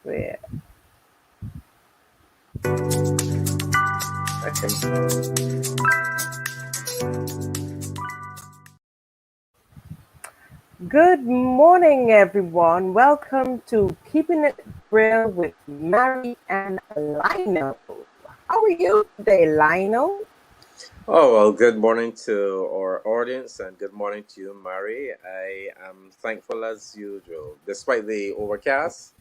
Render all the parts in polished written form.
Wait. Okay. Good morning, everyone. Welcome to Keeping It Real with Marie and Lionel. How are you today, Lionel? Oh, well, good morning to our audience and good morning to you, Mary. I am thankful as usual. Despite the overcast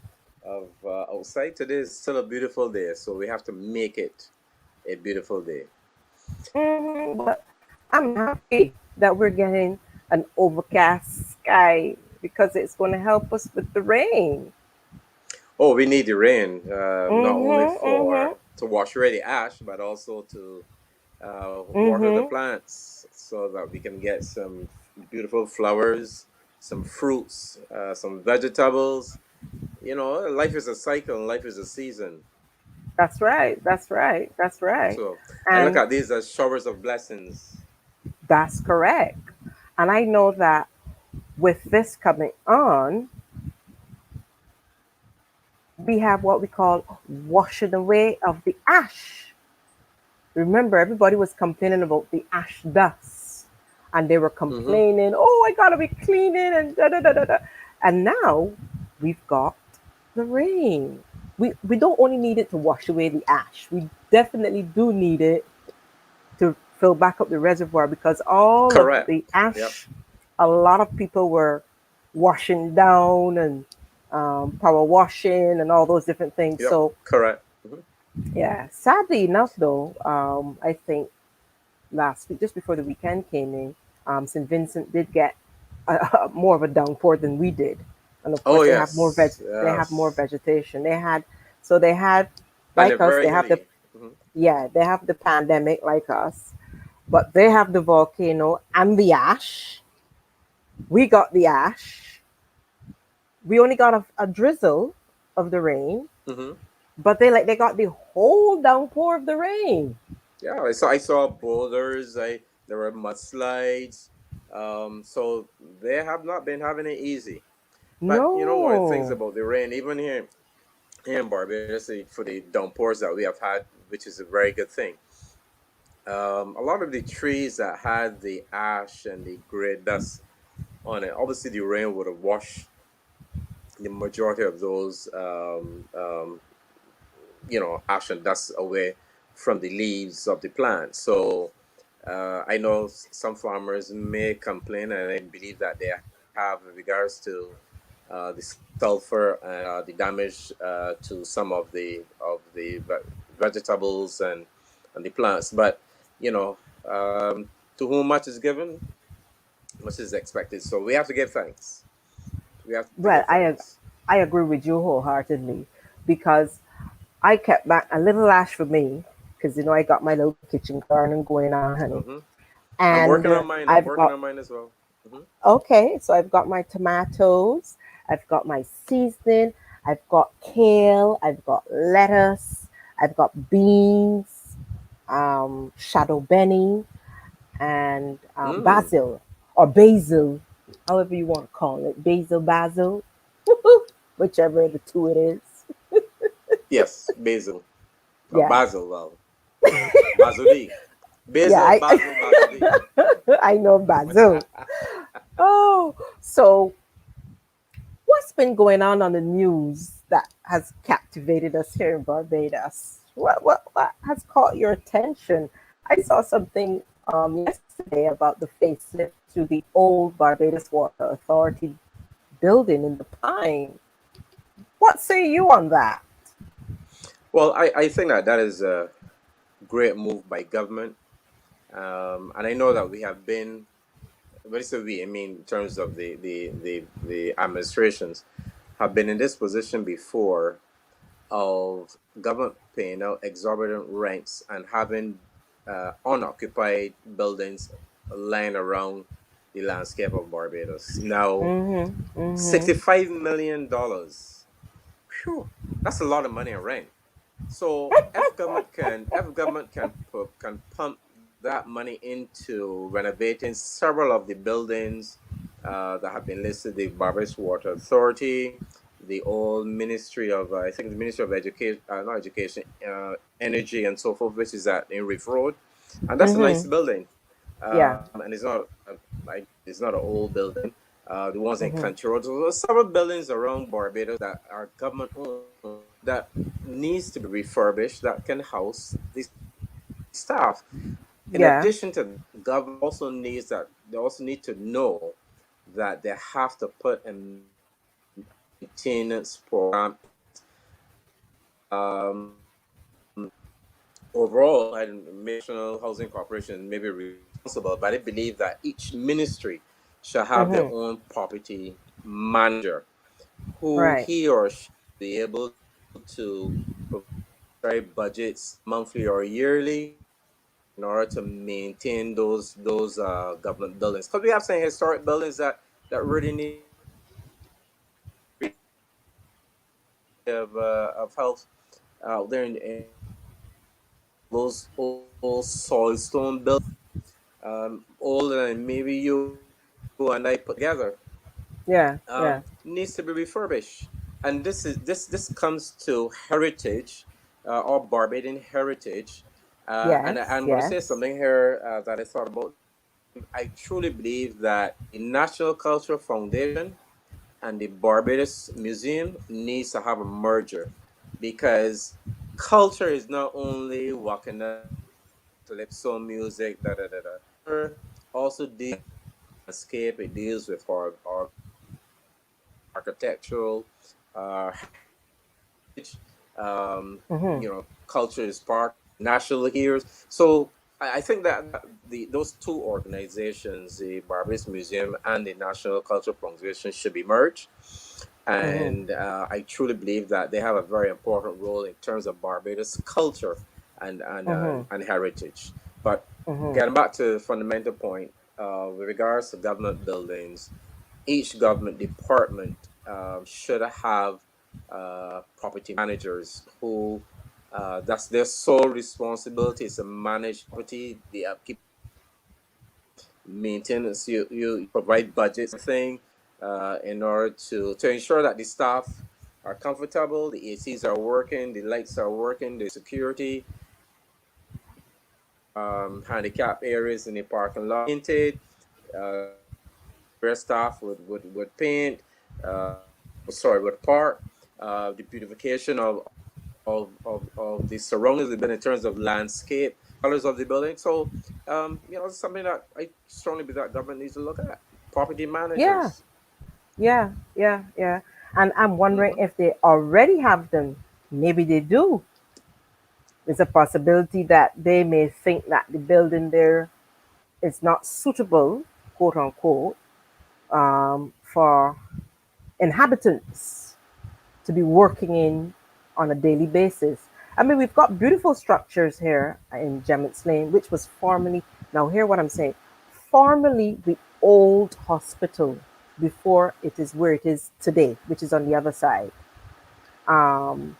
of outside, today is still a beautiful day, so we have to make it a beautiful day. But I'm happy that we're getting an overcast sky because it's going to help us with the rain. Oh, we need the rain, not only Mm-hmm, mm-hmm, for to wash away the ash, but also to water the mm-hmm. plants so that we can get some beautiful flowers, some fruits, some vegetables. Life is a cycle and life is a season. That's right. That's right. That's right. So I look And at these as showers of blessings. that's correct. And I know that with this coming on, we have what we call washing away of the ash. Remember, everybody was complaining about the ash dust, and they were Hmm. complaining, "Oh, I gotta be cleaning," and da da da da da. And now we've got the rain. We don't only need it to wash away the ash. We definitely do need it to fill back up the reservoir because all of Correct. the Yep. ash, a lot of people were washing down and power washing and all those different things. Yep. So Correct. Hmm. yeah, sadly enough, though, I think last week, just before the weekend came in, St. Vincent did get more of a downpour than we did, and of Oh course yes. they have more Yes. vegetation. They had And they're like us. very hilly. Hmm. They have the pandemic like us, but they have the volcano and the ash. We got the ash. We only got a drizzle of the rain, Hmm. but they got the whole downpour of the rain. Yeah. I saw boulders. There were mudslides. So they have not been having it easy. But one of the things No, about the rain, even here in Barbados, for the downpours that we have had, which is a very good thing. A lot of the trees that had the ash and the gray dust on it, obviously the rain would have washed the majority of those, ash and dust away from the leaves of the plant. So I know some farmers may complain, and I believe that they have in regards to the sulfur and the damage to some of the vegetables and the plants. But you know, to whom much is given, much is expected. So we have to give thanks. We have to give well, thanks. I agree with you wholeheartedly because I kept back a little ash for me because I got my little kitchen garden going on, honey, Hmm. I'm and working on mine. I'm I've working got on mine as well. Hmm. okay, so I've got my tomatoes, I've got my seasoning, I've got kale, I've got lettuce, I've got beans, shadow benny, and Mm. basil or basil, however you want to call it, basil, whichever the two it is. Yes, basil. Or Yeah, basil, well, basili. yeah, Basil, basil, basili. I know basil. Oh, so what's been going on the news that has captivated us here in Barbados? What has caught your attention? I saw something yesterday about the facelift to the old Barbados Water Authority building in the Pine. What say you on that? Well, I think that is a great move by government. And I know that we have been, when I say we, I mean in terms of the administrations, have been in this position before of government paying out exorbitant rents and having unoccupied buildings lying around the landscape of Barbados. Now, Mm-hmm. Mm-hmm. $65 million. Phew, that's a lot of money in rent. So if government can pump that money into renovating several of the buildings that have been listed, the Barbados Water Authority, the old Ministry of, I think the Ministry of Education, not Education, Energy and so forth, which is at in Reef Road, and that's a nice Mm-hmm. building. Yeah. And it's not like it's not an old building. The ones in Mm-hmm. Country Road, so there's several buildings around Barbados that are government owned that needs to be refurbished that can house the staff. In addition to that, Yeah. government also needs that they also need to know that they have to put a maintenance program in place. Overall, I National Housing Corporation may be responsible, but I believe that each ministry shall have their Mm-hmm. own property manager who Right. he or she be able to provide budgets monthly or yearly in order to maintain those government buildings. Because we have some historic buildings that really need of health out there in those old soil stone buildings, older than maybe you and I put together, Yeah. Yeah. needs to be refurbished. And this comes to heritage, or Barbadian heritage. And Yes. I'm going to say Yes. something here that I thought about. I truly believe that the National Cultural Foundation and the Barbados Museum needs to have a merger, because culture is not only walking calypso music, da da da da. Culture also deals with landscape. It deals with our architectural heritage. Mm-hmm. Culture is part of the national heroes. So I think that those two organizations, the Barbados Museum and the National Cultural Foundation, should be merged. Mm-hmm. And I truly believe that they have a very important role in terms of Barbados culture Mm-hmm. and heritage. But Mm-hmm. getting back to the fundamental point, with regards to government buildings, each government department should have property managers who that's their sole responsibility is to manage property, the upkeep of property, maintenance. You provide budgets and everything in order to ensure that the staff are comfortable, the ACs are working, the lights are working, the security, handicap areas in the parking lot painted, where staff would paint, would park, the beautification of the surroundings of the building in terms of landscape, colors of the building. So, it's something that I strongly believe that government needs to look at. Property Yeah. managers. Yeah. Yeah. Yeah. And I'm wondering Hmm. if they already have them. Maybe they do. There's a possibility that they may think that the building there is not suitable, quote unquote, for inhabitants to be working in on a daily basis. I mean, we've got beautiful structures here in Gemmitt's Lane, which was formerly, now hear what I'm saying, formerly the old hospital before it is where it is today, which is on the other side. Um,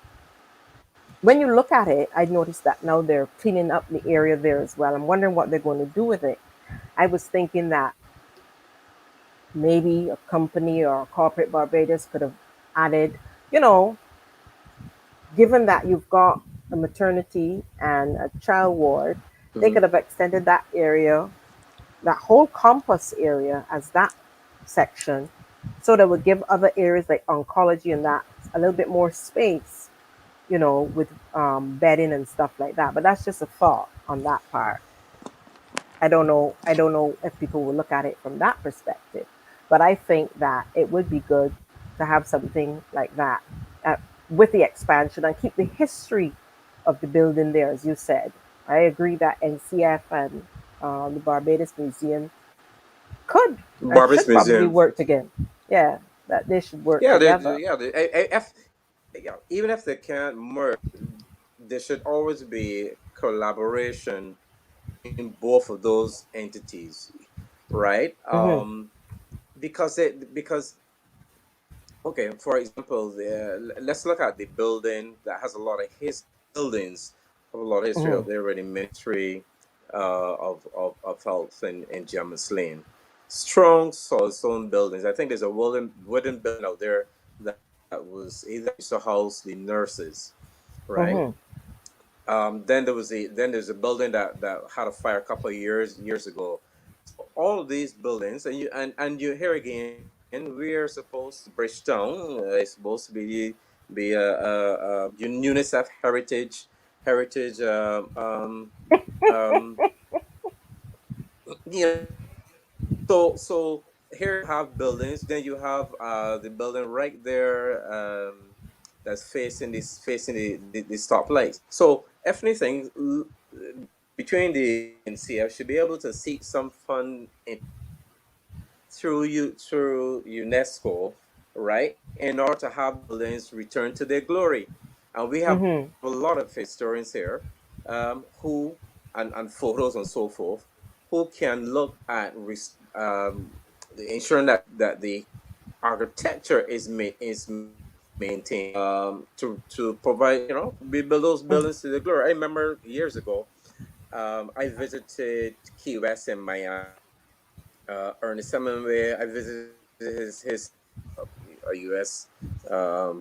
when you look at it, I noticed that now they're cleaning up the area there as well. I'm wondering what they're going to do with it. I was thinking that maybe a company or a corporate Barbados could have added, you know, given that you've got a maternity and a child ward, they Hmm. could have extended that area, that whole campus area, as that section, so that would give other areas like oncology and that a little bit more space, with bedding and stuff like that. But that's just a thought on that part. I don't know. I don't know if people will look at it from that perspective, but I think that it would be good to have something like that uh, with the expansion and keep the history of the building there, as you said. I agree that NCF and the Barbados Museum could and Barbados should probably Museum. work together. Yeah, that they should work Yeah, together. even if they can't merge, there should always be collaboration between both of those entities, right? Hmm. Because okay, for example, let's look at the building that has a lot of buildings have a lot of history Hmm. out there already. Ministry of Health in German's Lane. Strong soil stone buildings. I think there's a wooden building out there that was either used to house the nurses, right? Mm-hmm. Then there's a building that had a fire a couple of years ago. So all of these buildings, and you here again, we are supposed to Bridgetown is supposed to be UNICEF heritage um, you know, so here you have buildings, then you have the building right there, that's facing the stoplights. So if anything, between the NCF should be able to seek some fund through UNESCO, right? In order to have the buildings return to their glory. And we have a Mm-hmm. lot of historians here, who and photos and so forth, who can look at ensuring that the architecture is maintained, to provide, we build those buildings to the glory. I remember years ago, I visited Key West in Miami. Ernest Hemingway. I visited a U.S.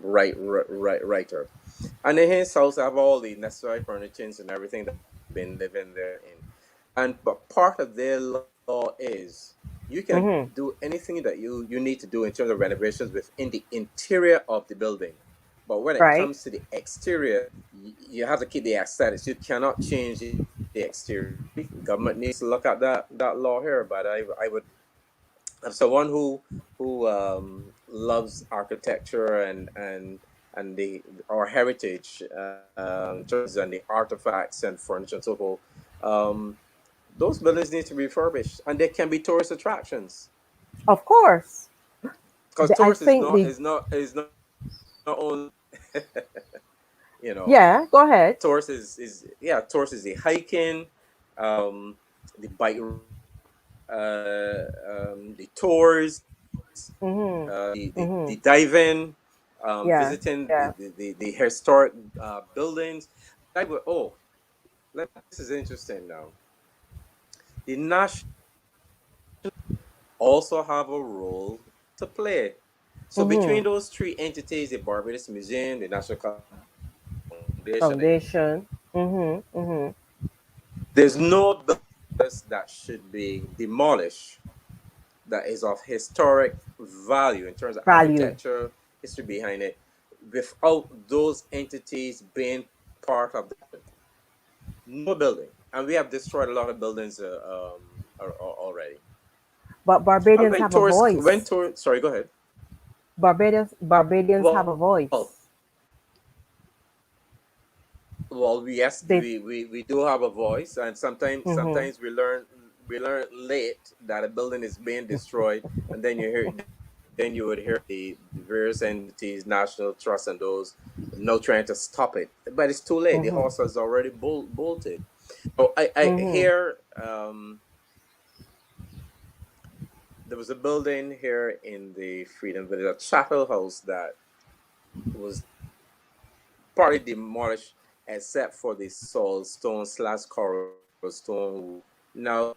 Writer, and in his house, I have all the necessary furnishings and everything that I've been living there in. And but part of their law is you can Mm-hmm. do anything that you need to do in terms of renovations within the interior of the building. But when it Right. comes to the exterior, you have to keep the aesthetics. You cannot change the exterior. Government needs to look at that law here. But I would, as someone who loves architecture and the our heritage, and the artifacts and furniture and so forth, um, those buildings need to be refurbished, and they can be tourist attractions. Of course. Because I tourist is think not the is not is not only you know yeah. Go ahead. tourist is the hiking, the bike ride, the tours, Mm-hmm. the Mm-hmm. dive-in, Yeah. visiting Yeah. the historic buildings. But this is interesting now. The national also have a role to play. So Mm-hmm. between those three entities, the Barbados Museum, the National Cultural Foundation, and the Foundation. UNESCO, Mm-hmm. Mm-hmm. there's no building that should be demolished that is of historic value in terms of Value. architecture, history behind it, without those entities being part of the discussion. No building, and we have destroyed a lot of buildings already. But And Barbadians have a voice. sorry, go ahead. Barbadians have a Well, voice. yes, They. we do have a voice, and Mm-hmm. sometimes we learn late that a building is being destroyed, and then you would hear the various entities, National Trust, and those now trying to stop it, but it's too late. The Mm-hmm. horse has already bolted. So I Mm-hmm. hear, there was a building here in the Freedom Village, a chapel house that was partly demolished except for the soul stone slash coral stone wall. Now,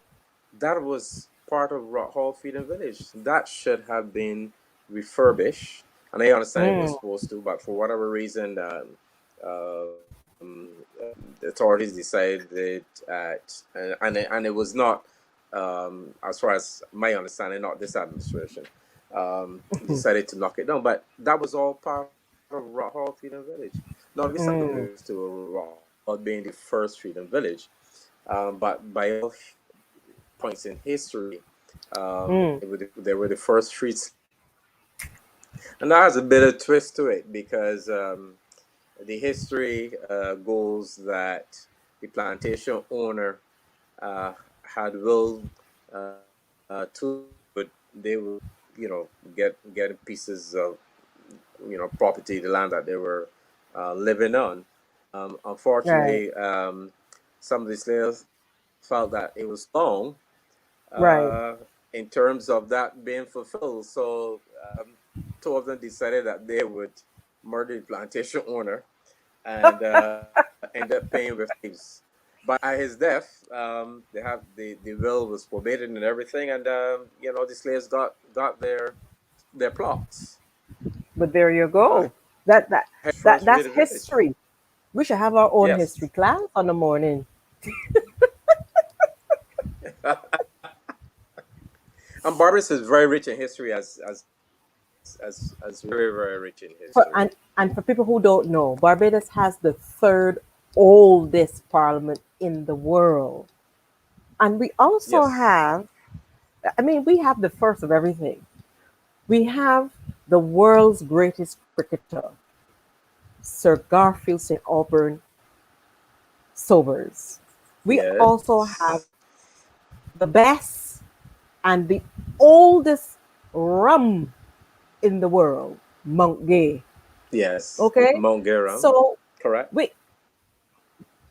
that was part of Rock Hall Freedom Village. That should have been refurbished, and I understand it was Mm. supposed to, but for whatever reason, the authorities decided and it was not, as far as my understanding, not this administration, decided to knock it down. But that was all part of Rock Hall Freedom Village. Now, we set Mm. compares to Rock Hall being the first Freedom Village, but by all points in history, Mm. they were the first street slaves. And that has a bit of twist to it because the history goes that the plantation owner uh, had willed to they would get pieces of property, the land that they were living on. Right. Unfortunately, some of the slaves felt that it was too long Right. in terms of that being fulfilled. So two of them decided that they would murder the plantation owner and end up paying with slaves. But at his death, the will was forbidden and everything, and the slaves got their plots. But there you Ah, go. That that first that's really rich. history. We should have our own Yes. history class on the morning. And Barbados is very rich in history, as very, very rich in For, history. and for people who don't know, Barbados has the third oldest parliament in the world. And we also Yes. have, I mean, we have the first of everything. We have the world's greatest cricketer, Sir Garfield St. Auburn Sobers. We also Yes. have the best and the oldest rum in the world, Mount Gay. Yes. Okay? Mount Geram. So, Correct. we,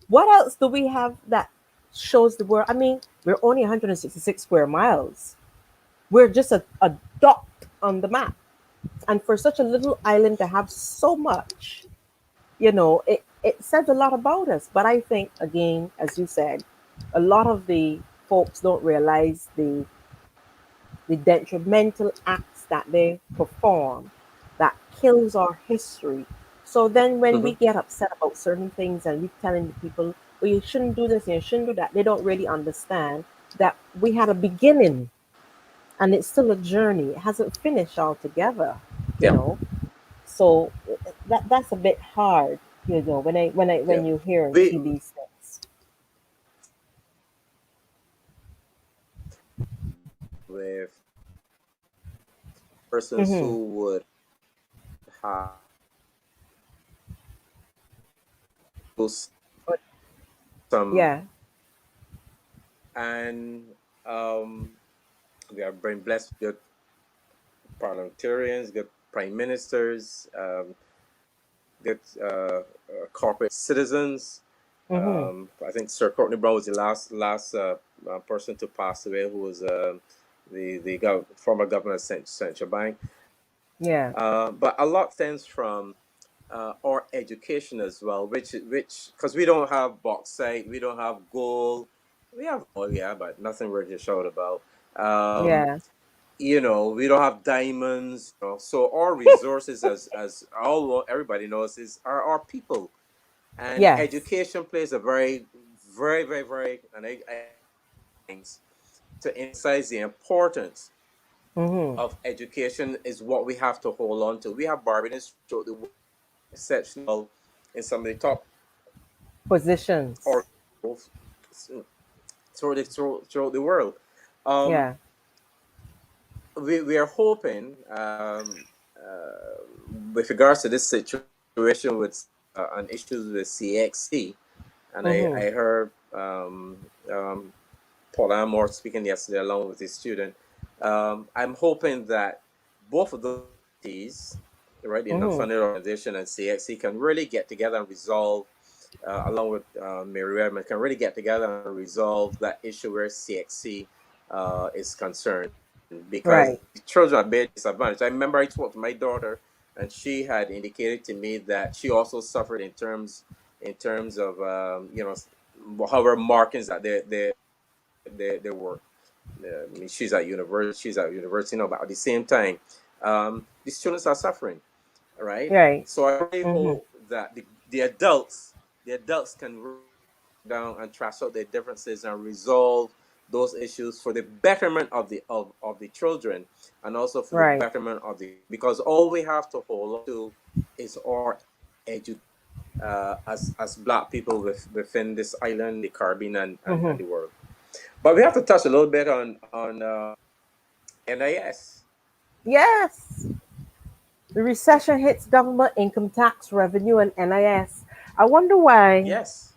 what else do we have that shows the world? I mean, we're only 166 square miles. We're just a dot on the map. And for such a little island to have so much, it says a lot about us. But I think, again, as you said, a lot of the folks don't realize the detrimental acts that they perform that kills our history. So then when we Hmm. get upset about certain things and we telling the people, well, you shouldn't do this and you shouldn't do that, they don't really understand that we had a beginning and it's still a journey. It hasn't finished altogether, you Yeah. know. So that's a bit hard, when Yeah. you hear and We see these things. with persons Mm-hmm. who would have those But some, yeah. and we are being blessed with good parliamentarians, good prime ministers, good corporate citizens. Mm-hmm. I think Sir Courtney Brown was the last person to pass away, who was the former governor of Central Bank. Yeah. But a lot stems from our education as well, which because we don't have bauxite, we don't have gold, we have oil, yeah, but nothing we're to shout about. Um, Yeah. we don't have diamonds, so our resources, as all everybody knows, is are our people, and Yes. education plays a very, very, very, very, and I things to emphasize the importance Mm-hmm. of education is what we have to hold on to. We have Barbadians throughout the world, exceptional in some of the top Positions. orgs throughout the world. Um, Yeah. we are hoping, with regards to this situation with an issues with CXC, and Mm-hmm. I heard Paul Amor speaking yesterday along with his student. I'm hoping that both of those entities, right, the Mm-hmm. non-funded organization and CXC, can really get together and resolve, along with Marie-Stella, can really get together and resolve that issue where CXC is concerned, because Right. the children are being disadvantaged. I remember I talked to my daughter, and she had indicated to me that she also suffered in terms of however markings that they work. I mean, she's at university now, but at the same time, the students are suffering, right? Right. So I really Mm-hmm. hope that the adults can really down and trash out their differences and resolve those issues for the betterment of the children, and also for the Right. betterment of the, because all we have to hold on to is our education, as black people within this island, the Caribbean, and Mm-hmm. the world. But we have to touch a little bit on NIS. Yes. The recession hits government income tax revenue and NIS. I wonder why. Yes.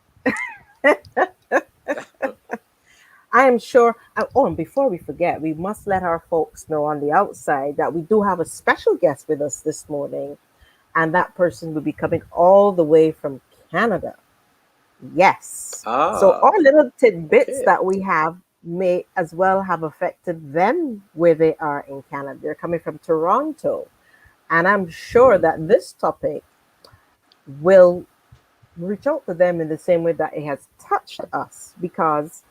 I am sure. Oh, and before we forget, we must let our folks know on the outside that we do have a special guest with us this morning, and that person will be coming all the way from Canada. Yes. So Ah, our little tidbits okay. that we have may as well have affected them where they are in Canada. They're coming from Toronto. And I'm sure Mm. that this topic will reach out to them in the same way that it has touched us because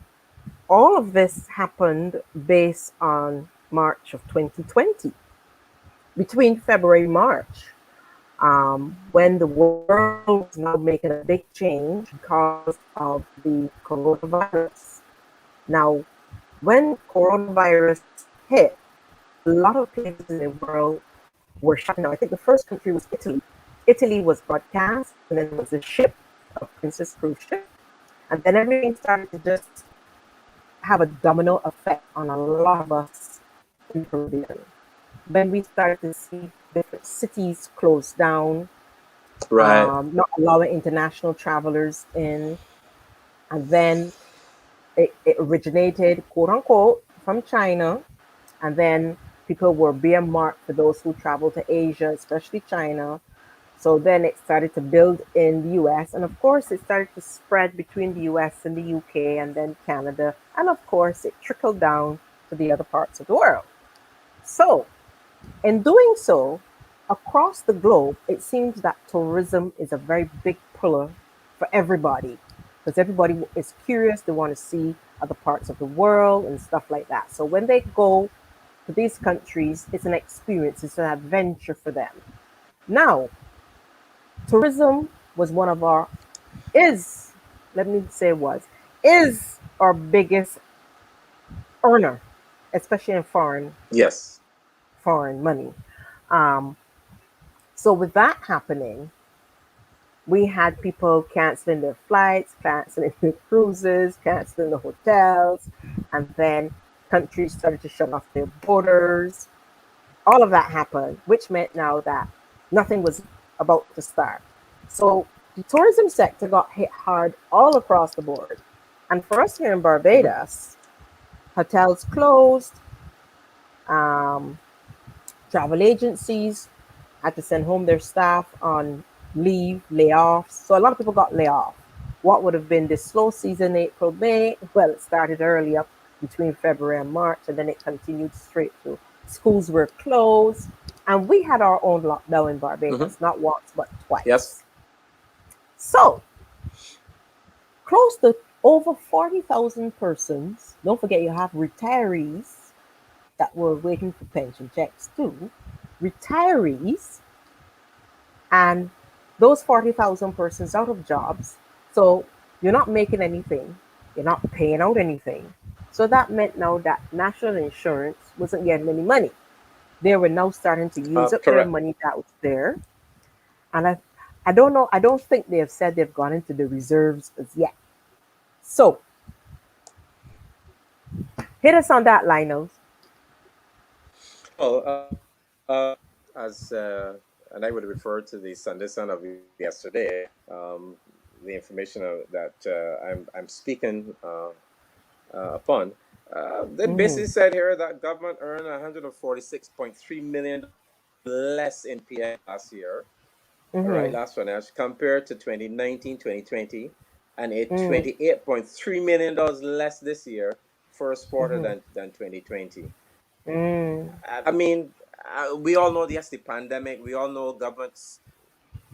all of this happened based on March of 2020. between February and March, when the world was now making a big change because of the coronavirus. Now, when coronavirus hit, a lot of places in the world were shut down. I think the first country was Italy. Italy was broadcast, and then there was a ship, a Princess Cruise ship, and then everything started to just have a domino effect on a lot of us in the Caribbean. When we started to see different cities close down, Right. not allowing international travelers in, and then it originated, quote unquote, from China, and then people were being marked for those who travel to Asia, especially China. So then it started to build in the US. And of course, it started to spread between the US and the UK and then Canada. And of course, it trickled down to the other parts of the world. So, in doing so, across the globe, it seems that tourism is a very big puller for everybody because everybody is curious. They want to see other parts of the world and stuff like that. So, when they go to these countries, it's an experience, it's an adventure for them. Now, tourism was one of our is let me say was is our biggest earner, especially in Yes. foreign money. Um, so with that happening, we had people canceling their flights, canceling their cruises, canceling the hotels, and then countries started to shut off their borders. All of that happened, which meant now that nothing was about to start. So the tourism sector got hit hard all across the board. And for us here in Hmm. Barbados, hotels closed, um, travel agencies had to send home their staff on leave, layoffs. So a lot of people got laid off. What would have been this slow season, April, May, well, it started early up between February and March, and then it continued straight through. Schools were closed, and we had our own lockdown in Hmm. Barbados, not once, but Yes. twice. So close to over 40,000 persons, don't forget you have retirees that were waiting for pension checks too, retirees, and those 40,000 persons out of jobs. So you're not making anything, you're not paying out anything. So that meant now that national insurance wasn't getting any money. They were now starting to use up their Correct. money that was there. And I don't know, I don't think they have said they've gone into the reserves as yet. So hit us on that, Lionel. Well, as and I would refer to the Sunday Sun of yesterday. The information that I'm speaking upon. They basically Mm-hmm. said here that government earned $146.3 million less in PI last year, all right, Mm-hmm. last financial, compared to 2019, 2020, and a Mm-hmm. $28.3 million less this year, first quarter Mm-hmm. than 2020. Mm-hmm. I mean, we all know, yes, the pandemic, we all know governments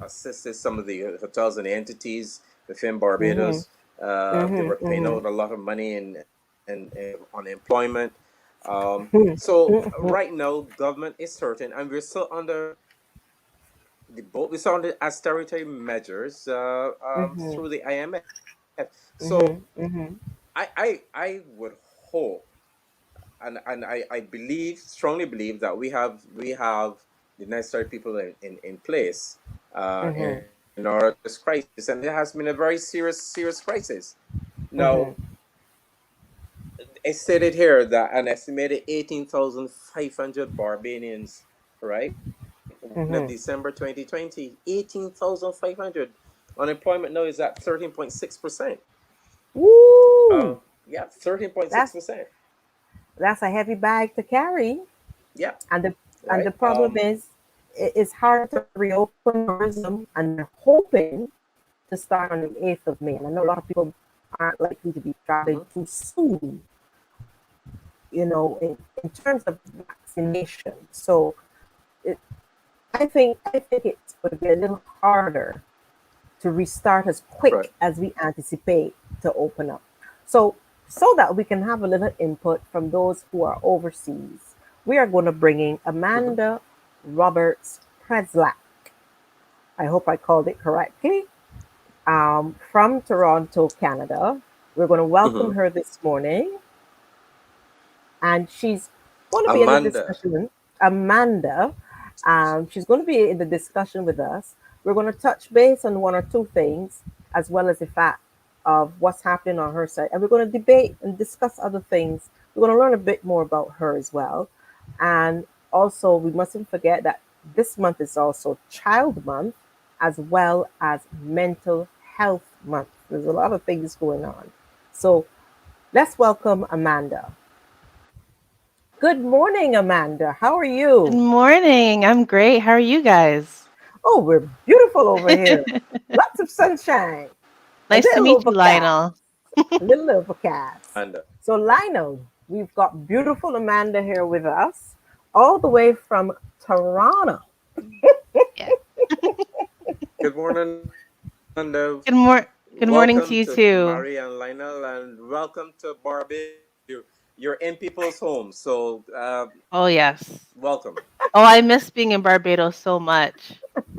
assisted some of the hotels and entities within Mm-hmm. Barbados. They were paying Mm-hmm. out a lot of money in unemployment. So Mm-hmm. right now, government is hurting, and we're still under the boat. We're still under austerity measures Mm-hmm. through the IMF. So Mm-hmm. Mm-hmm. I would hope, and I believe, strongly believe, that we have the necessary people in place Mm-hmm. in order to this crisis, and it has been a very serious crisis. Now, Mm-hmm. it stated here that an estimated 18,500 Barbadians, right, one of Mm-hmm. December 2020, 18,500. Unemployment now is at 13.6%. Woo! Yeah, 13.6%. That's that's a heavy bag to carry. Yeah, And the right. problem is it's hard to reopen tourism, and they're hoping to start on the 8th of May. And I know a lot of people aren't likely to be traveling Hmm. too soon, in terms of vaccination. So it, I think it's going to be a little harder to restart as quick Right. as we anticipate to open up. So that we can have a little input from those who are overseas, we are going to bring in Hmm. Amanda Roberts Preslak. I hope I called it correctly. From Toronto, Canada. We're going to welcome Mm-hmm. her this morning, and she's going to be in the Amanda. discussion. Amanda, she's going to be in the discussion with us. We're going to touch base on one or two things, as well as the fact of what's happening on her side, and we're going to debate and discuss other things. We're going to learn a bit more about her as well, and also we mustn't forget that this month is also Child Month, as well as Mental Health Month. There's a lot of things going on, so let's welcome Amanda. Good morning, Amanda. How are Good you? morning. I'm great. How are you guys? Oh, we're beautiful over here. Lots of sunshine. A Nice to little meet you, overcast. Lionel. A little overcast. Amanda. So, Lionel, we've got beautiful Amanda here with us, all the way from Toronto. Yeah. Good morning, and Good morning welcome to you to too. Marie and Lionel, and welcome to Barbados. You're in people's home, so Oh yes. welcome. Oh, I miss being in Barbados so much.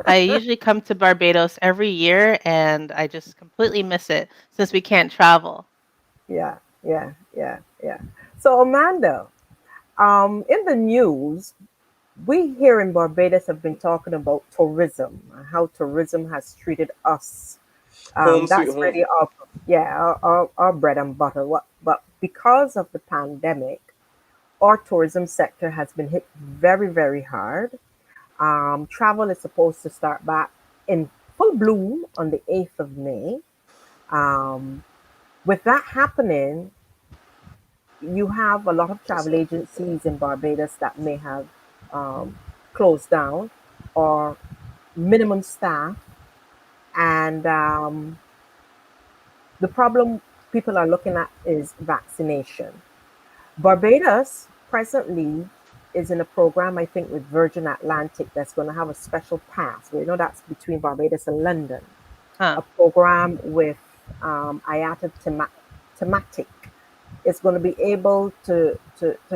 I usually come to Barbados every year and I just completely miss it since we can't travel. Yeah, yeah. So, Amanda, in the news, we here in Barbados have been talking about tourism, how tourism has treated us. Home sweet That's home. really our bread and butter. But because of the pandemic, our tourism sector has been hit very, very hard. Travel is supposed to start back in full bloom on the 8th of May. Um, with that happening, you have a lot of travel Yes, sir. agencies in Barbados that may have um, closed down or minimum staff. And the problem people are looking at is vaccination. Barbados presently is in a program, I think, with Virgin Atlantic that's going to have a special pass. We know that's between Barbados and London. Huh. A program with IATA thematic. It's going to be able to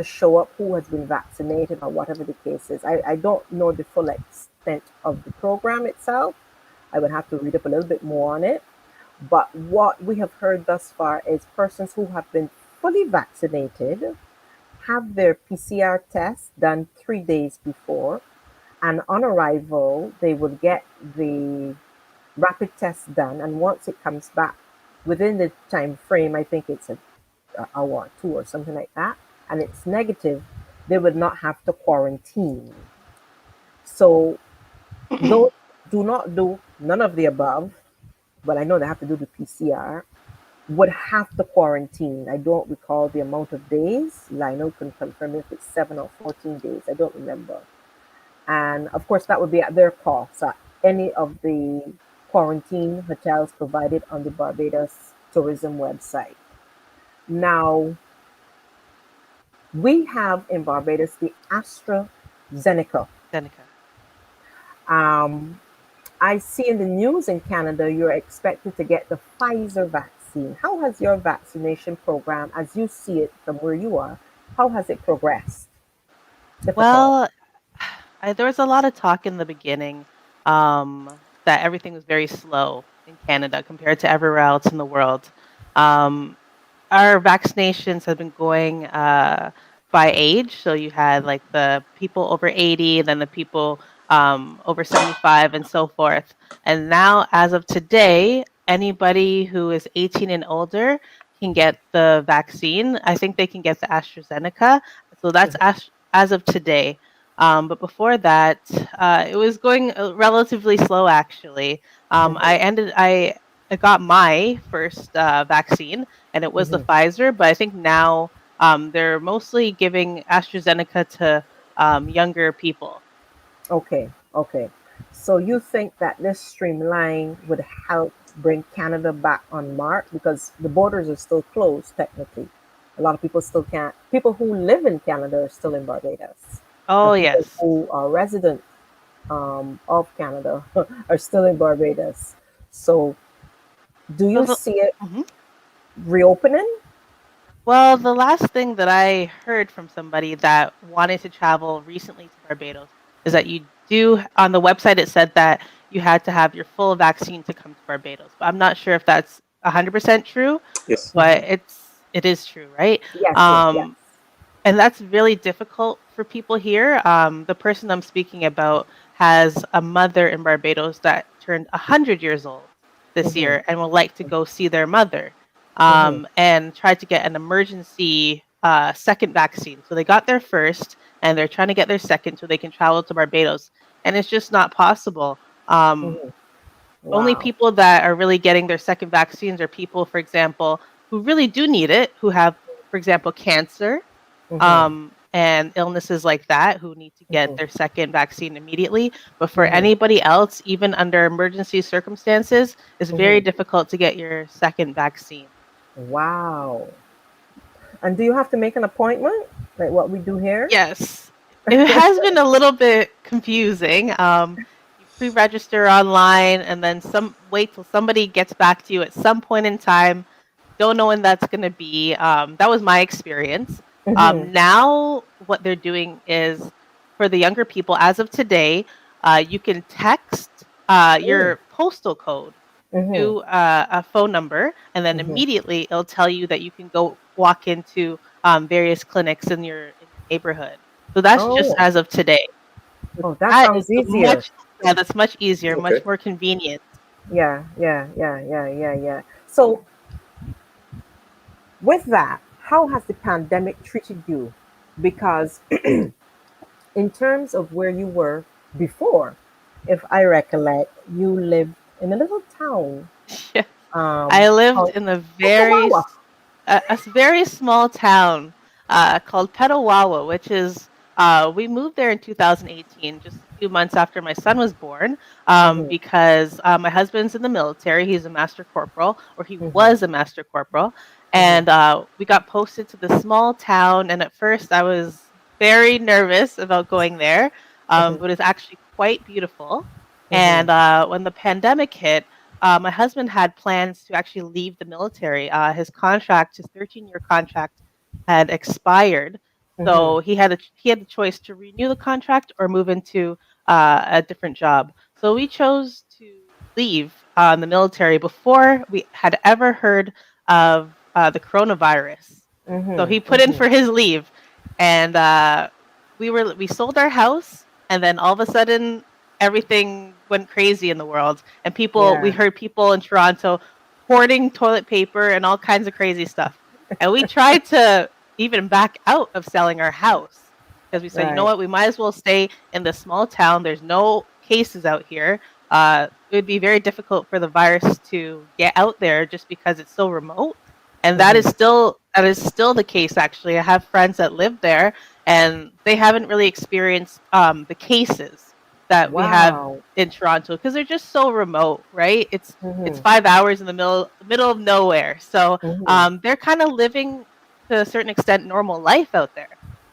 show up who has been vaccinated or whatever the case is. I don't know the full extent of the program itself. I would have to read up a little bit more on it. But what we have heard thus far is persons who have been fully vaccinated have their PCR test done 3 days before, and on arrival, they would get the rapid test done. And once it comes back within the time frame, I think it's a hour or two or something like that, and it's negative, they would not have to quarantine. So those do not do none of the above, but I know they have to do the PCR, would have to quarantine. I don't recall the amount of days. Lionel can confirm if it's 7 or 14 days. I don't remember. And of course, that would be at their cost at any of the quarantine hotels provided on the Barbados tourism website. Now, we have in Barbados the AstraZeneca. Seneca. Um, I see in the news in Canada you're expected to get the Pfizer vaccine. How has your vaccination program, as you see it from where you are, how has it progressed, if at all? Well, there was a lot of talk in the beginning that everything was very slow in Canada compared to everywhere else in the world. Um, our vaccinations have been going by age. So you had like the people over 80, and then the people over 75, and so forth. And now, as of today, anybody who is 18 and older can get the vaccine. I think they can get the AstraZeneca. So that's as of today. But before that, it was going relatively slow, actually. Mhm, I got my first vaccine, and it was the mhm. Pfizer. But I think now they're mostly giving AstraZeneca to younger people. Okay, okay. So you think that this streamline would help bring Canada back on mark because the borders are still closed technically. A lot of people still can't. People who live in Canada are still in Barbados, Oh and people yes. who are resident of Canada are still in Barbados. So do So you see it mhm. reopening? Well, the last thing that I heard from somebody that wanted to travel recently to Barbados is that you do on the website it said that you had to have your full vaccine to come to Barbados. But I'm not sure if that's 100% true, Yes. but Hmm. it is true, right? Yes, yes, yes. Um, and that's really difficult for people here. The person I'm speaking about has a mother in Barbados that turned 100 years old this Hmm. year and would like to go see their mother, Hmm. and tried to get an emergency second vaccine. So they got their first and they're trying to get their second so they can travel to Barbados. And it's just not possible. Um, Hmm. Only Wow. people that are really getting their second vaccines are people, for example, who really do need it, who have, for example, cancer, Hmm. and illnesses like that, who need to get Hmm. their second vaccine immediately. But for Hmm. anybody else, even under emergency circumstances, it's very Hmm. difficult to get your second vaccine. Wow. And do you have to make an appointment like what we do here? Yes, it has been a little bit confusing. You pre-register online, and then some wait till somebody gets back to you at some point in time. Don't know when that's going to be. That was my experience. Hmm. Now, what they're doing is for the younger people, as of today, you can text your postal code Hmm. to a phone number, and then Hmm. immediately it'll tell you that you can go walk into various clinics in your neighborhood. So that's just Oh, as of today. So oh, that that is sounds the easier. much yeah, that's much easier, much Okay. more convenient. Yeah, yeah, yeah, yeah, yeah, yeah. So, with that, how has the pandemic treated you? Because, in terms of where you were before, if I recollect, you lived in a little town Yes. I lived called in a Petawawa. very small town called Petawawa, which is we moved there in 2018, just a few months after my son was born, Hmm. because my husband's in the military. He's a master corporal, or he Hmm. was a master corporal, Hmm. and we got posted to the small town. And at first, I was very nervous about going there, Hmm. but it's actually quite beautiful. Hmm. And when the pandemic hit, my husband had plans to actually leave the military. His 13-year contract, had expired, Hmm. so he had the choice to renew the contract or move into a different job. So we chose to leave the military before we had ever heard of the coronavirus. So Hmm. he put in Hmm. for his leave, and we sold our house, and then all of a sudden everything went crazy in the world, and we Yeah. heard people in Toronto hoarding toilet paper and all kinds of crazy stuff. And we tried to even back out of selling our house because we said, you know Right. what, we might as well stay in this small town. There's no cases out here. It would be very difficult for the virus to get out there just because it's so remote. And Hmm. that is still the case. Actually, I have friends that live there, and they haven't really experienced the cases that we have Wow. in Toronto because they're just so remote, right? It's Hmm. 5 hours in the middle of nowhere. So Hmm. they're kind of living to a certain extent normal life out there.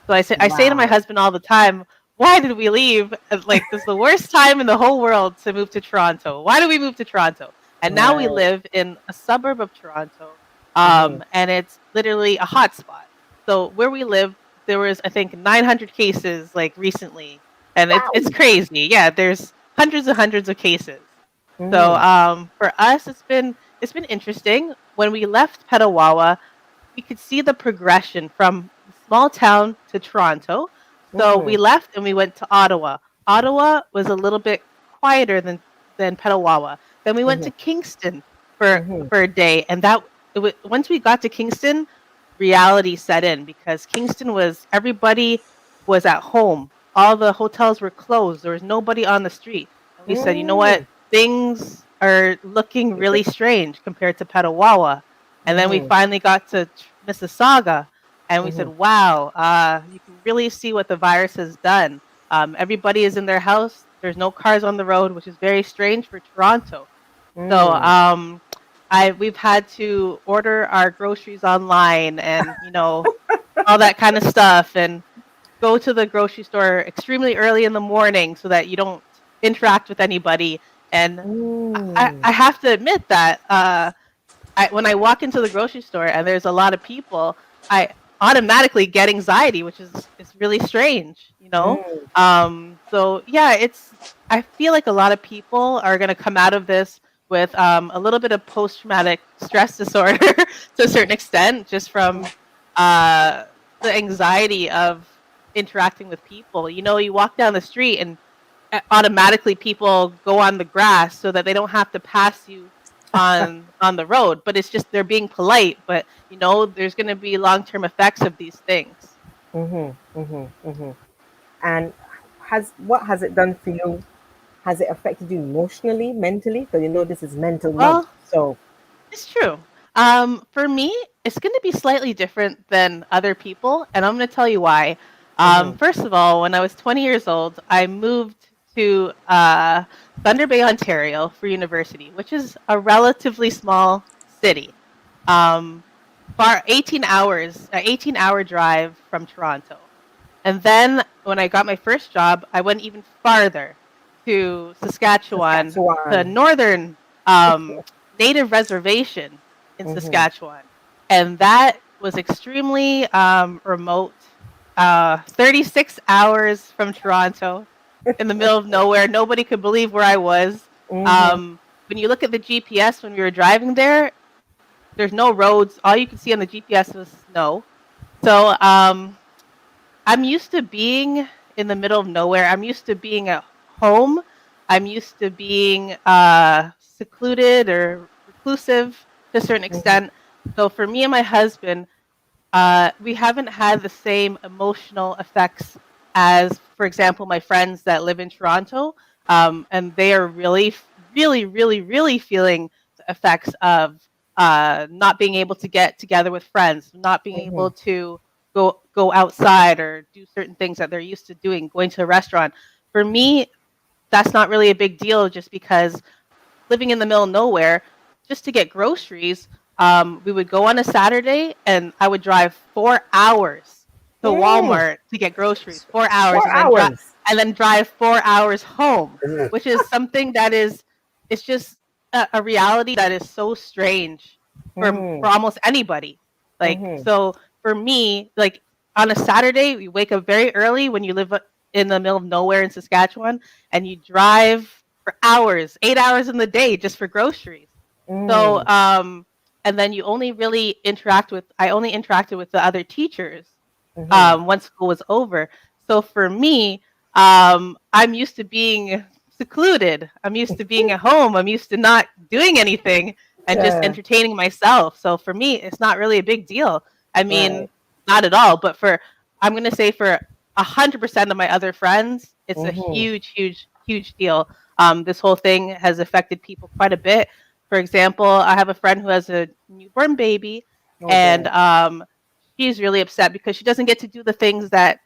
So I say to my Wow. husband all the time, why did we leave? Like, this is the worst time in the whole world to move to Toronto. Why do we move to Toronto? And now we Right. live in a suburb of Toronto, Hmm. and it's literally a hotspot. So where we live, there was, I think, 900 cases like recently, and it's Wow. crazy. Yeah, there's hundreds and hundreds of cases. So Hmm. for us, it's been interesting. When we left Petawawa, we could see the progression from the small town to Toronto. So we Hmm. left and we went to Ottawa. Ottawa was a little bit quieter than Petawawa. Then we went Hmm. to Kingston Hmm. for a day, and once we got to Kingston, reality set in because Kingston was everybody was at home. All the hotels were closed. There was nobody on the street, and we said, you know what? Mm. Things are looking really strange compared to Petawawa. And then we Hmm. finally got to Mississauga, and we said, Hmm. "Wow, you can really see what the virus has done. Everybody is in their house. There's no cars on the road, which is very strange for Toronto. So, Mm. we've had to order our groceries online, and all that kind of stuff, and go to the grocery store extremely early in the morning so that you don't interact with anybody. And Mm. I have to admit that when I walk into the grocery store and there's a lot of people, I automatically get anxiety, which is really strange, you know. Mm. So yeah, it's I feel like a lot of people are going to come out of this with a little bit of post traumatic stress disorder to a certain extent, just from uh, the anxiety of interacting with people. You know, you walk down the street and automatically people go on the grass so that they don't have to pass you on the road, but it's just they're being polite, but you know there's going to be long-term effects of these things. Mm-hmm. Mm-hmm. Mm-hmm. And what has it done for you? Has it affected you emotionally, mentally? Because you know this is mental month. Well, So. it's true. For me, it's going to be slightly different than other people, and I'm going to tell you why. Mm-hmm. First of all, when I was 20 years old, I moved to Thunder Bay, Ontario for university, which is a relatively small city. Um, far 18 hours, 18-hour drive from Toronto. And then when I got my first job, I went even farther to Saskatchewan, the Saskatchewan. northern native reservation in Mm-hmm. Saskatchewan. And that was extremely remote, 36 hours from Toronto in the middle of nowhere. Nobody could believe where I was. Mm-hmm. Um, when you look at the GPS when we were driving there, there's no roads. All you could see on the GPS was snow. So I'm used to being in the middle of nowhere. I'm used to being at home. I'm used to being secluded or reclusive to a certain Mm-hmm. extent. So for me and my husband, we haven't had the same emotional effects as, for example, my friends that live in Toronto, and they are really, really, really, really feeling the effects of not being able to get together with friends, not being Mm-hmm. able to go outside or do certain things that they're used to doing, going to a restaurant. For me, that's not really a big deal, just because living in the middle of nowhere, just to get groceries, we would go on a Saturday and I would drive 4 hours to Mm. Walmart to get groceries, 4 hours, 4 hours. and then drive 4 hours home, Mm-hmm. which is something that is it's just a reality that is so strange for almost anybody. Like Mm-hmm. so for me, like on a Saturday, we wake up very early when you live in the middle of nowhere in Saskatchewan, and you drive for hours, 8 hours in the day just for groceries. So, Mm. and then you only really I only interacted with the other teachers Mm-hmm. once school was over. So for me, I'm used to being secluded. I'm used to being at home. I'm used to not doing anything and just Yeah. entertaining myself. So for me, it's not really a big deal. I Right. mean, not at all. But I'm gonna say for 100% of my other friends, it's a Mm-hmm. huge, huge, huge deal. This whole thing has affected people quite a bit. For example, I have a friend who has a newborn baby, Oh and boy. she's really upset because she doesn't get to do the things that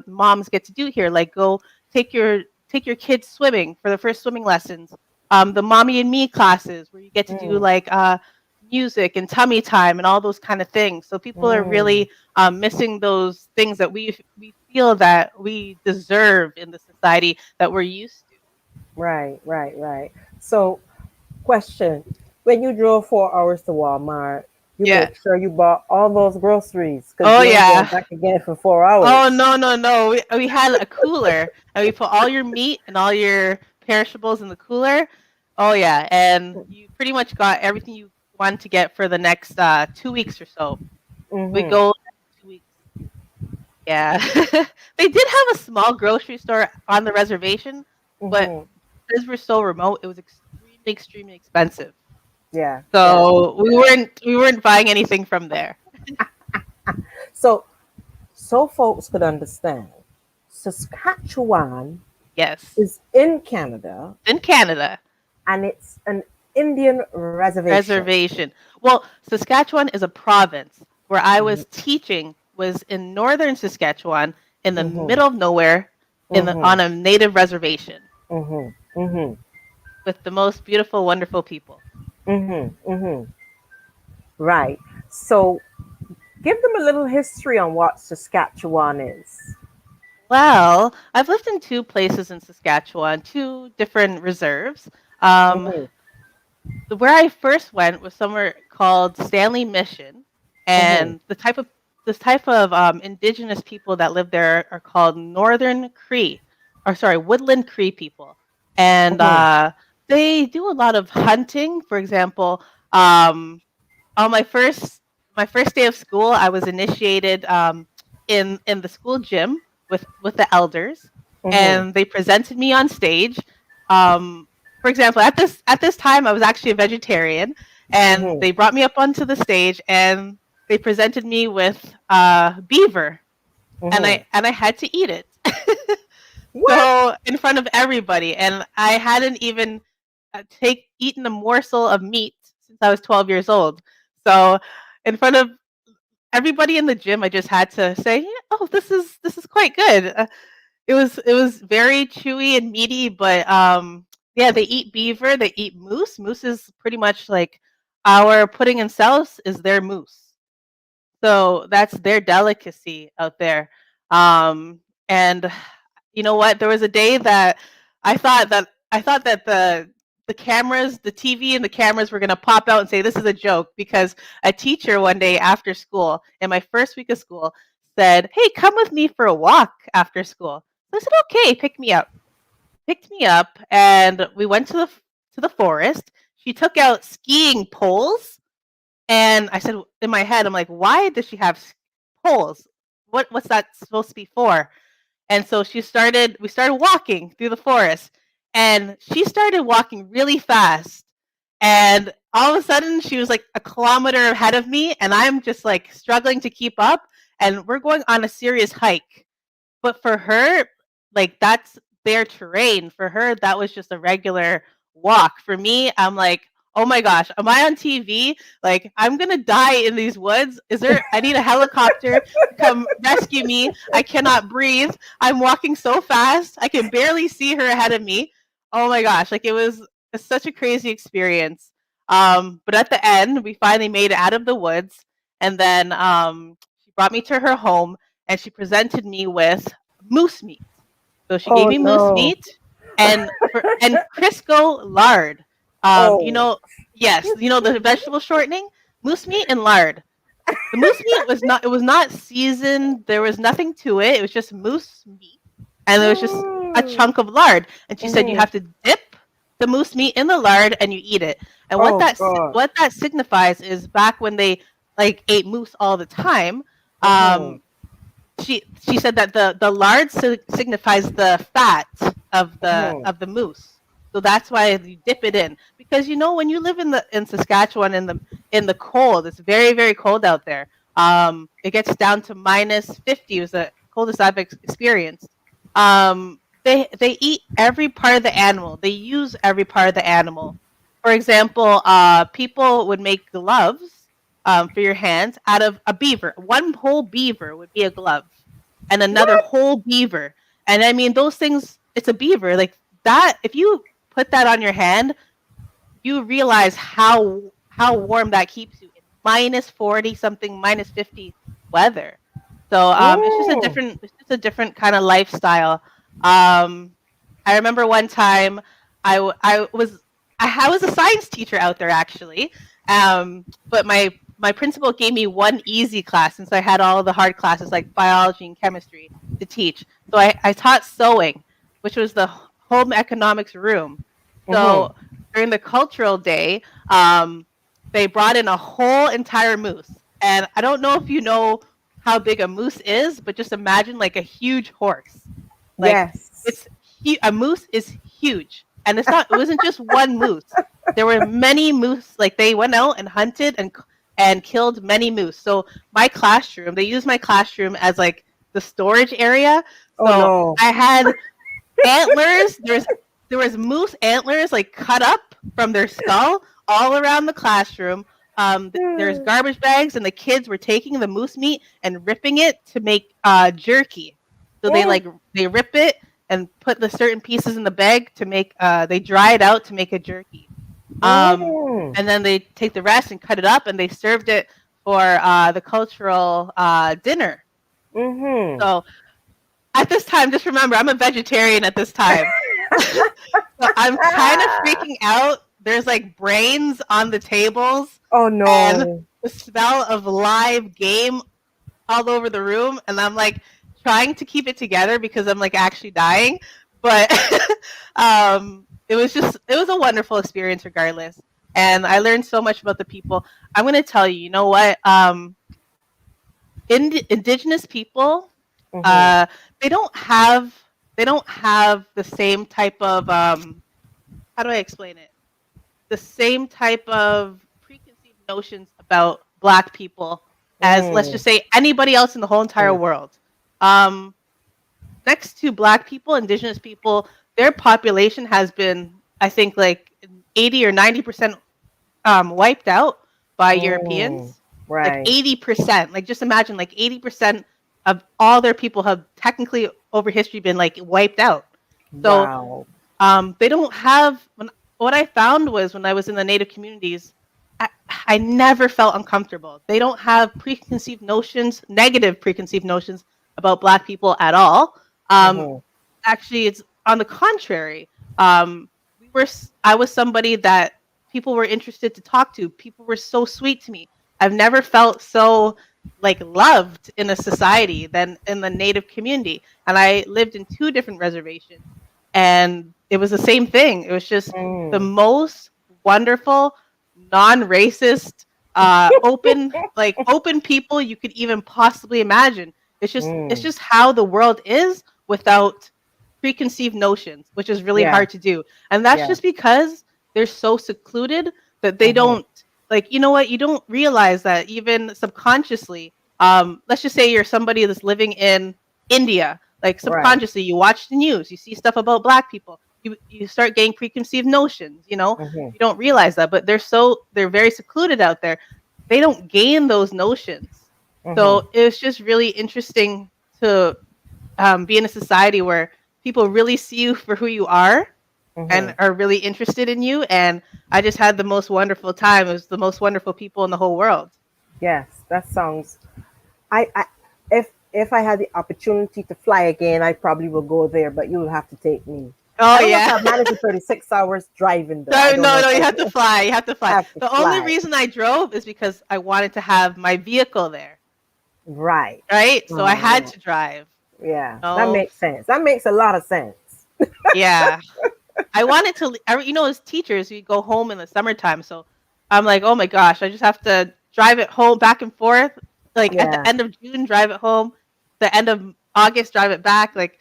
moms get to do here, like go take your take your kids swimming for the first swimming lessons, the mommy and me classes where you get to do Mm. like music and tummy time and all those kind of things. So people are Mm. really missing those things that we feel that we deserve in the society that we're used to. Right. Right. Right. So, question: when you drove 4 hours to Walmart, you Yeah. make sure you bought all those groceries because Oh you ain't going yeah. back again for 4 hours. Oh no, no, no. We had a cooler and we put all your meat and all your perishables in the cooler. Oh yeah, and you pretty much got everything you wanted to get for the next 2 weeks or so. We Mm-hmm. go 2 weeks. Yeah. They did have a small grocery store on the reservation, but Mm-hmm. because we're so remote, it was extremely, extremely expensive. Yeah. Yeah. So we weren't buying anything from there. So, folks could understand, Saskatchewan Yes. is in Canada In Canada. and it's an Indian reservation. Reservation. Well, Saskatchewan is a province. Where I Mm-hmm. was teaching was in northern Saskatchewan, in the Mm-hmm. middle of nowhere, Mm-hmm. on a native reservation Mm-hmm. Mm-hmm. with the most beautiful, wonderful people. Mm-hmm. Mm-hmm. Right. So, give them a little history on what Saskatchewan is. Well, I've lived in two places in Saskatchewan, two different reserves. Um, Mm-hmm. where I first went was somewhere called Stanley Mission, Mm-hmm. and this type of indigenous people that live there are called Northern Cree, or sorry, Woodland Cree people, and Mm-hmm. they do a lot of hunting. For example, um, on my first day of school, I was initiated in the school gym with the elders, Mm-hmm. and they presented me on stage. For example, at this time, I was actually a vegetarian, and Mm-hmm. they brought me up onto the stage, and they presented me with beaver, Mm-hmm. and I had to eat it. What? So in front of everybody, and I hadn't even take eaten a morsel of meat since I was 12 years old. So in front of everybody in the gym, I just had to say, yeah, "Oh, this is quite good." It was very chewy and meaty, but yeah, they eat beaver, they eat moose. Moose is pretty much like our pudding and sauce is their moose. So that's their delicacy out there. And you know what? There was a day that I thought that the cameras, the TV and the cameras were gonna pop out and say this is a joke because a teacher one day after school, in my first week of school, said, "Hey, come with me for a walk after school." So I said, "Okay, pick me up." Picked me up, and we went to the forest. She took out skiing poles, and I said in my head, I'm like, "Why does she have poles? What's that supposed to be for?" And so we started walking through the forest, and she started walking really fast. And all of a sudden, she was like a kilometer ahead of me, and I'm just like struggling to keep up. And we're going on a serious hike. But for her, like, that's their terrain. For her, that was just a regular walk. For me, I'm like, "Oh my gosh, am I on TV? Like, I'm gonna die in these woods. Is there I need a helicopter to come rescue me. I cannot breathe. I'm walking so fast. I can barely see her ahead of me." Oh my gosh, like, it was such a crazy experience. But at the end, we finally made it out of the woods, and then, she brought me to her home, and she presented me with moose meat. So she gave Oh me moose no. meat and Crisco lard. You Oh. know, yes, you know the vegetable shortening, moose meat and lard. The moose meat was not it was not seasoned. There was nothing to it. It was just moose meat, and there was just a Mm. chunk of lard. And she said you Mm-hmm. have to dip the moose meat in the lard and you eat it. And Oh God. what that signifies is back when they like ate moose all the time. Mm-hmm. She said that the lard signifies the fat Mm-hmm. of the moose. So that's why you dip it in, because you know when you live in Saskatchewan in the cold, it's very cold out there. It gets down to -50. It was the coldest I've experienced. They eat every part of the animal. They use every part of the animal. For example, people would make gloves for your hands out of a beaver. One whole beaver would be a glove, and another What? whole beaver. And I mean, those things, it's a beaver. Like that, if you put that on your hand, you realize how warm that keeps you in -40 something, -50 weather. So Mm. it's just a different kind of lifestyle. Um, I remember one time I was I was a science teacher out there actually, but my principal gave me one easy class since I had all the hard classes like biology and chemistry to teach. So I taught sewing, which was the home economics room. Mm-hmm. So during the cultural day, um, they brought in a whole entire moose. And I don't know if you know how big a moose is, but just imagine like a huge horse. Like Yes. a moose is huge, and it wasn't just one moose. There were many moose. Like they went out and hunted and killed many moose. So they used my classroom as like the storage area. Oh So no. I had antlers. There was moose antlers like cut up from their skull all around the classroom. There's garbage bags, and the kids were taking the moose meat and ripping it to make jerky. So Mm. they rip it and put the certain pieces in the bag to make they dry it out to make a jerky. Mm. And then they take the rest and cut it up, and they served it for the cultural dinner. Mm-hmm. So at this time, just remember, I'm a vegetarian at this time. So I'm kind of freaking out. There's like brains on the tables, Oh and no. the smell of live game. all over the room, and I'm like trying to keep it together because I'm like actually dying. But it was a wonderful experience regardless, and I learned so much about the people. I'm gonna tell you, you know what? Indigenous people, Mm-hmm. uh, they don't have the same type of how do I explain it? The same type of preconceived notions about Black people as, let's Mm. just say, anybody else in the whole entire Mm. world. Um, Next to Black people, Indigenous people, their population has been, I think, like 80 or 90% wiped out by Mm. Europeans. Like Right. 80%. Like just imagine, like 80% of all their people have technically over history been like wiped out. So Wow. they don't have. What I found was when I was in the Native communities, I never felt uncomfortable. They don't have preconceived notions, negative preconceived notions about Black people at all. Um, Mm-hmm. Actually, it's on the contrary. I was somebody that people were interested to talk to. People were so sweet to me. I've never felt so like loved in a society than in the Native community. And I lived in two different reservations, and it was the same thing. It was just the Mm. most wonderful, non-racist, open people you could even possibly imagine. It's Mm. just how the world is without preconceived notions, which is really Yeah. hard to do. And that's Yeah. just because they're so secluded that they Mm-hmm. don't, like, you know what, you don't realize that even subconsciously. Let's just say you're somebody that's living in India, like Right. subconsciously you watch the news, you see stuff about Black people, you start getting preconceived notions, Mm-hmm. you don't realize that, but they're very secluded out there. They don't gain those notions. Mm-hmm. So it's just really interesting to be in a society where people really see you for who you are Mm-hmm. and are really interested in you. And I just had the most wonderful time. It was the most wonderful people in the whole world. Yes, that sounds. I if I had the opportunity to fly again, I probably will go there, but you'll have to take me. I Oh don't know if yeah. I've managed the 36 hours driving though. I No, don't know no, if no, you I have to fly. You have to fly. have to The only fly. reason I drove is because I wanted to have my vehicle there, Right. right? So I had Mm. to drive. Yeah, that No, makes sense. That makes a lot of sense. yeah. I wanted to, as teachers, we go home in the summertime. So I'm like, oh my gosh, I just have to drive it home back and forth. Like at the Yeah. end of June, drive it home. The end of August, drive it back. Like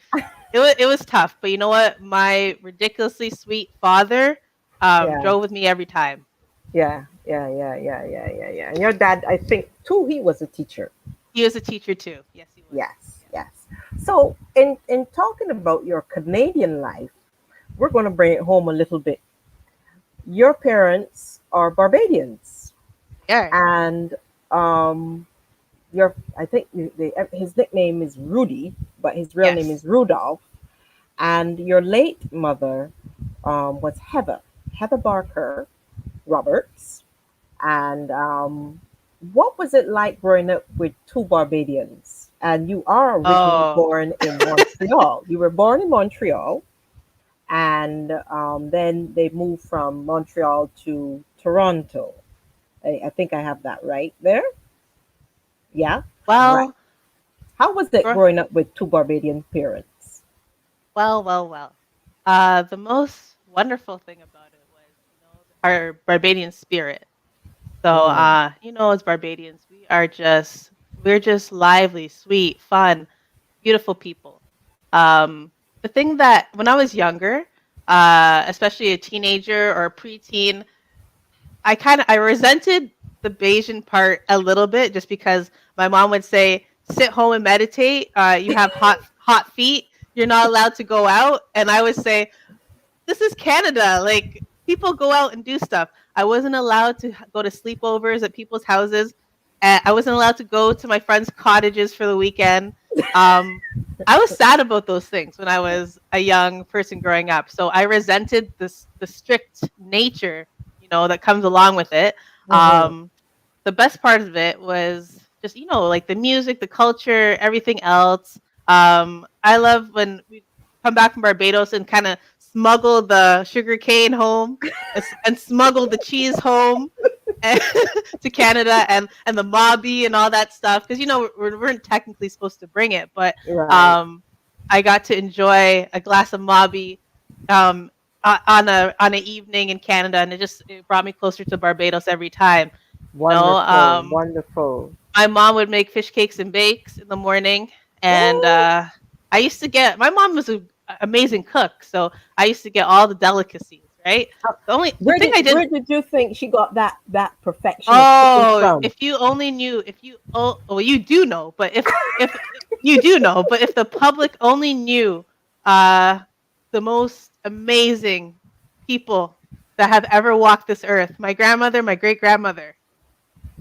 it was tough. But you know what? My ridiculously sweet father Yeah. drove with me every time. Yeah. Yeah. Yeah. Yeah. Yeah. Yeah. Yeah. And your dad, I think, too, he was a teacher. He was a teacher too. Yes, he was. Yes. Yes. Yes. So, in talking about your Canadian life, we're going to bring it home a little bit. Your parents are Barbadians, Yeah. and um, your I think his nickname is Rudy, but his real name Yes. is Rudolph. And your late mother was Heather Barker Roberts. And what was it like growing up with two Barbadians? And you are originally Oh. born in Montreal. You were born in Montreal, and then they moved from Montreal to Toronto. I think I have that right there. Yeah, right. Well, How was it gr- growing up with two Barbadian parents? well. The most wonderful thing about it was, our Barbadian spirit. So, Mm, as Barbadians, we're just lively, sweet, fun, beautiful people. The thing that when I was younger, especially a teenager or a preteen, I resented the Bayesian part a little bit, just because my mom would say, "Sit home and meditate. You have hot feet. You're not allowed to go out." And I would say, this is Canada. Like, people go out and do stuff. I wasn't allowed to go to sleepovers at people's houses. I wasn't allowed to go to my friends' cottages for the weekend. Um, I was sad about those things when I was a young person growing up. So I resented the strict nature, that comes along with it. mm-hmm, Um, the best part of it was just, like the music, the culture, everything else. I love when we come back from Barbados and kind of smuggle the sugar cane home, and smuggle the cheese home. to Canada and the mobby and all that stuff, because we weren't technically supposed to bring it, but Right. um, I got to enjoy a glass of mobby um, on an evening in Canada, and it brought me closer to Barbados every time. You know, Wonderful. Wonderful. my mom would make fish cakes and bakes in the morning, and Ooh. I used to get. My mom was an amazing cook, so I used to get all the delicacies. Right. The Where thing did I where didn't. did you think she got that perfection of cooking Oh, from? if you only knew, if you oh, well, you do know, but if you do know, but if the public only knew, uh, the most amazing people that have ever walked this earth, my grandmother, my great grandmother,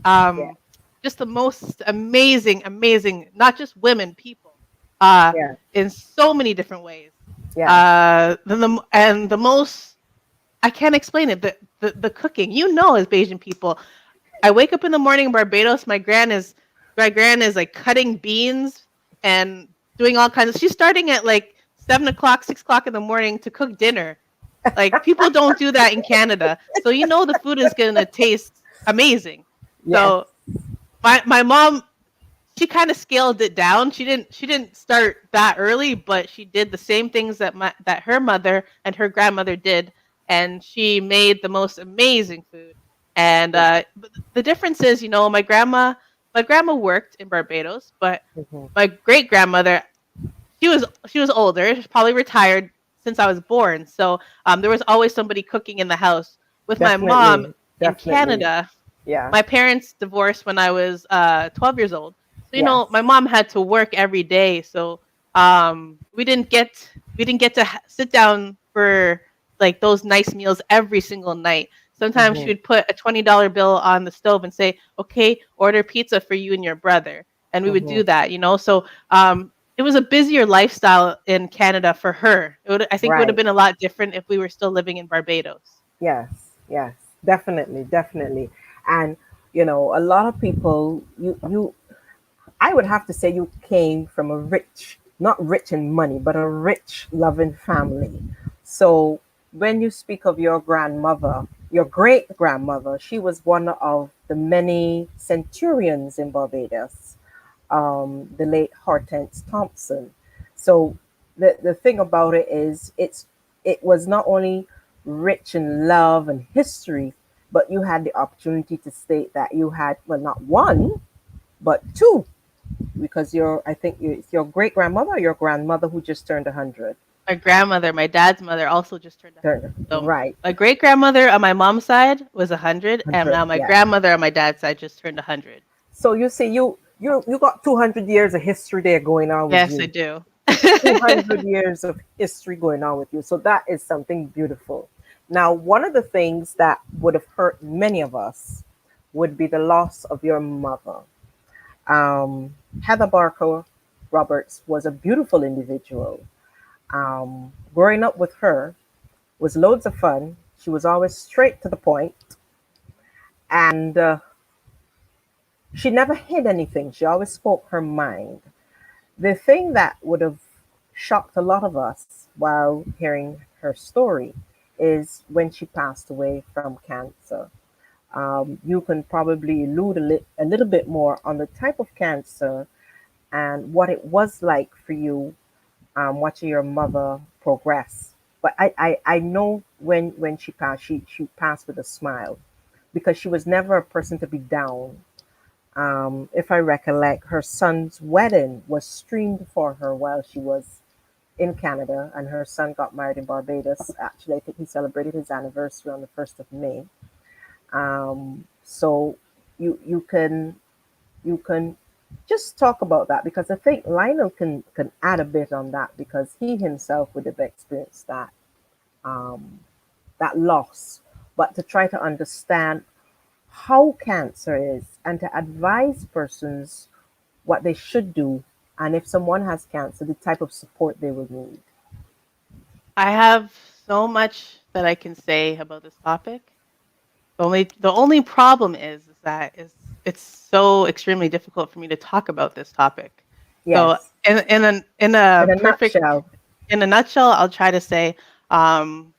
Yeah. um, just the most amazing, amazing, not just women, people, uh, Yeah. in so many different ways. Yes. The most I can't explain it. The cooking, as Bayesian people, I wake up in the morning in Barbados. My gran is like cutting beans and doing all kinds of. She's starting at like 7 o'clock, 6 o'clock in the morning to cook dinner. Like people don't do that in Canada, so the food is gonna taste amazing. Yes. So my mom, she kind of scaled it down. She didn't start that early, but she did the same things that her mother and her grandmother did, and she made the most amazing food. And Yeah. but the difference is, my grandma worked in Barbados, but Hmm. my great grandmother, she was older, she's probably retired since I was born. So there was always somebody cooking in the house. With my mom Definitely. in Definitely. Canada, Yeah. my parents divorced when I was 12 years old. So Yes. my mom had to work every day. So we didn't get to sit down for like those nice meals every single night. Sometimes she Hmm. would put a $20 bill on the stove and say, "Okay, order pizza for you and your brother," and we would Hmm. do that. So it was a busier lifestyle in Canada for her. I think it would have Right. been a lot different if we were still living in Barbados. Yes. Yes. Definitely. Definitely. And a lot of people, I would have to say you came from a rich, not rich in money, but a rich, loving family. So when you speak of your grandmother, your great grandmother, she was one of the many centurions in Barbados, the late Hortense Thompson. So the thing about it is it was not only rich in love and history, but you had the opportunity to state that you had, well, not one but two, because I think it's your great grandmother or your grandmother who just turned 100. My grandmother, my dad's mother, also just turned 100. So Right. my great grandmother on my mom's side was 100, and 100. now my Yeah. grandmother on my dad's side just turned 100. So you see, you got 200 years of history there going on with Yes, I you. do. 200 years of history going on with you. So that is something beautiful. Now, one of the things that would have hurt many of us would be the loss of your mother. Heather Barker Roberts was a beautiful individual. Growing up with her was loads of fun. She was always straight to the point, and she never hid anything. She always spoke her mind. The thing that would have shocked a lot of us while hearing her story is when she passed away from cancer. You can probably allude a little bit more on the type of cancer and what it was like for you, watching your mother progress. But I know when she passed with a smile, because she was never a person to be down. If I recollect, her son's wedding was streamed for her while she was in Canada, and her son got married in Barbados. Actually, I think he celebrated his anniversary on the 1st of May. So you can just talk about that, because I think Lionel can add a bit on that, because he himself would have experienced um, that loss. But to try to understand how cancer is, and to advise persons what they should do, and if someone has cancer, the type of support they will need. I have so much that I can say about this topic. The only problem is that it's so extremely difficult for me to talk about this topic. So Yes, in in a a perfect nutshell. in a nutshell, I'll try to say, um,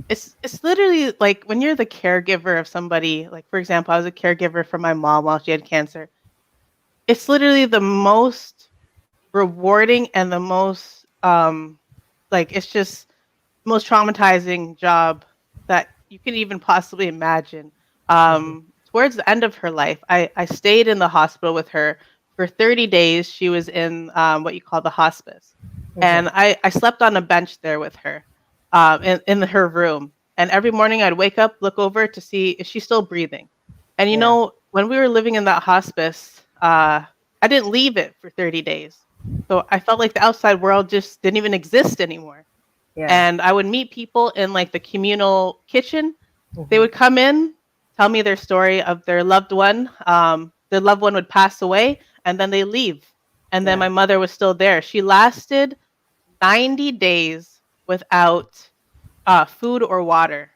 It's literally like when you're the caregiver of somebody, like for example, I was a caregiver for my mom while she had cancer. It's literally the most rewarding and the most like it's just the most traumatizing job that you can even possibly imagine. Mm-hmm. Towards the end of her life, I stayed in the hospital with her for 30 days. She was in what you call the hospice. Mm-hmm. And I slept on a bench there with her in her room. And every morning I'd wake up, look over to see if she's still breathing. And Yeah. when we were living in that hospice, I didn't leave it for 30 days. So I felt like the outside world just didn't even exist anymore. Yeah. And I would meet people in like the communal kitchen. They Mm-hmm. would come in, tell me their story of their loved one. Their loved one would pass away, and then they leave. And then Yeah. my mother was still there. She lasted 90 days without food or water.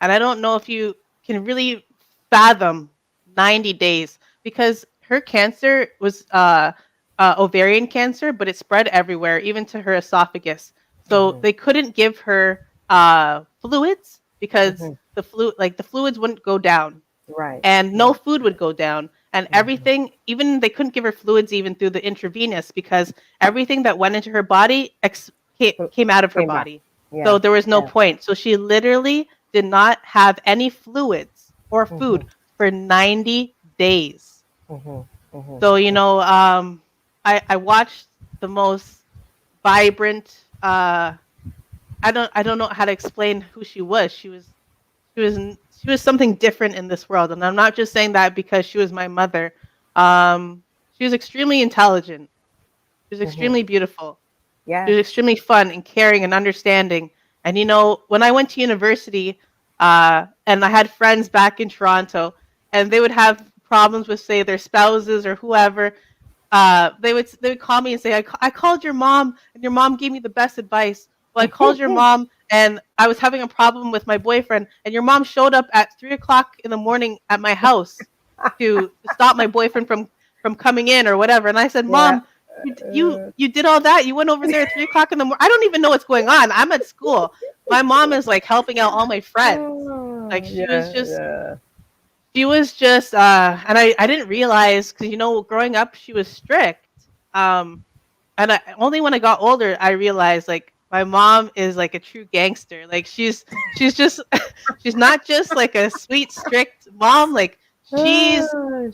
And I don't know if you can really fathom 90 days because her cancer was ovarian cancer, but it spread everywhere, even to her esophagus. So Mm-hmm. they couldn't give her fluids because Mm-hmm. the fluids wouldn't go down Right. and no Right. food would go down and Mm-hmm. everything, even they couldn't give her fluids even through the intravenous because everything that went into her body came out of her Came out. body, so Yeah. there was no Yeah. point. So she literally did not have any fluids or Mm-hmm. food for 90 days. Mm-hmm. Mm-hmm. So I watched the most vibrant I don't know how to explain who she was. She was something different in this world, and I'm not just saying that because she was my mother. She was extremely intelligent. She was Mm-hmm. extremely beautiful. She Yeah. was extremely fun and caring and understanding. And when I went to university, and I had friends back in Toronto, and they would have problems with, say, their spouses or whoever, they would call me and say, I called your mom and your mom gave me the best advice. Well, I called your mom and I was having a problem with my boyfriend, and your mom showed up at 3 o'clock in the morning at my house to stop my boyfriend from coming in or whatever. And I said, Yeah. Mom, you did all that. You went over there at 3 o'clock in the morning. I don't even know what's going on. I'm at school. My mom is like helping out all my friends. Like Yeah. Yeah. she was just and I didn't realize because growing up she was strict. Um and only when I got older I realized like my mom is like a true gangster. Like she's just she's not just like a sweet strict mom. Like Ah,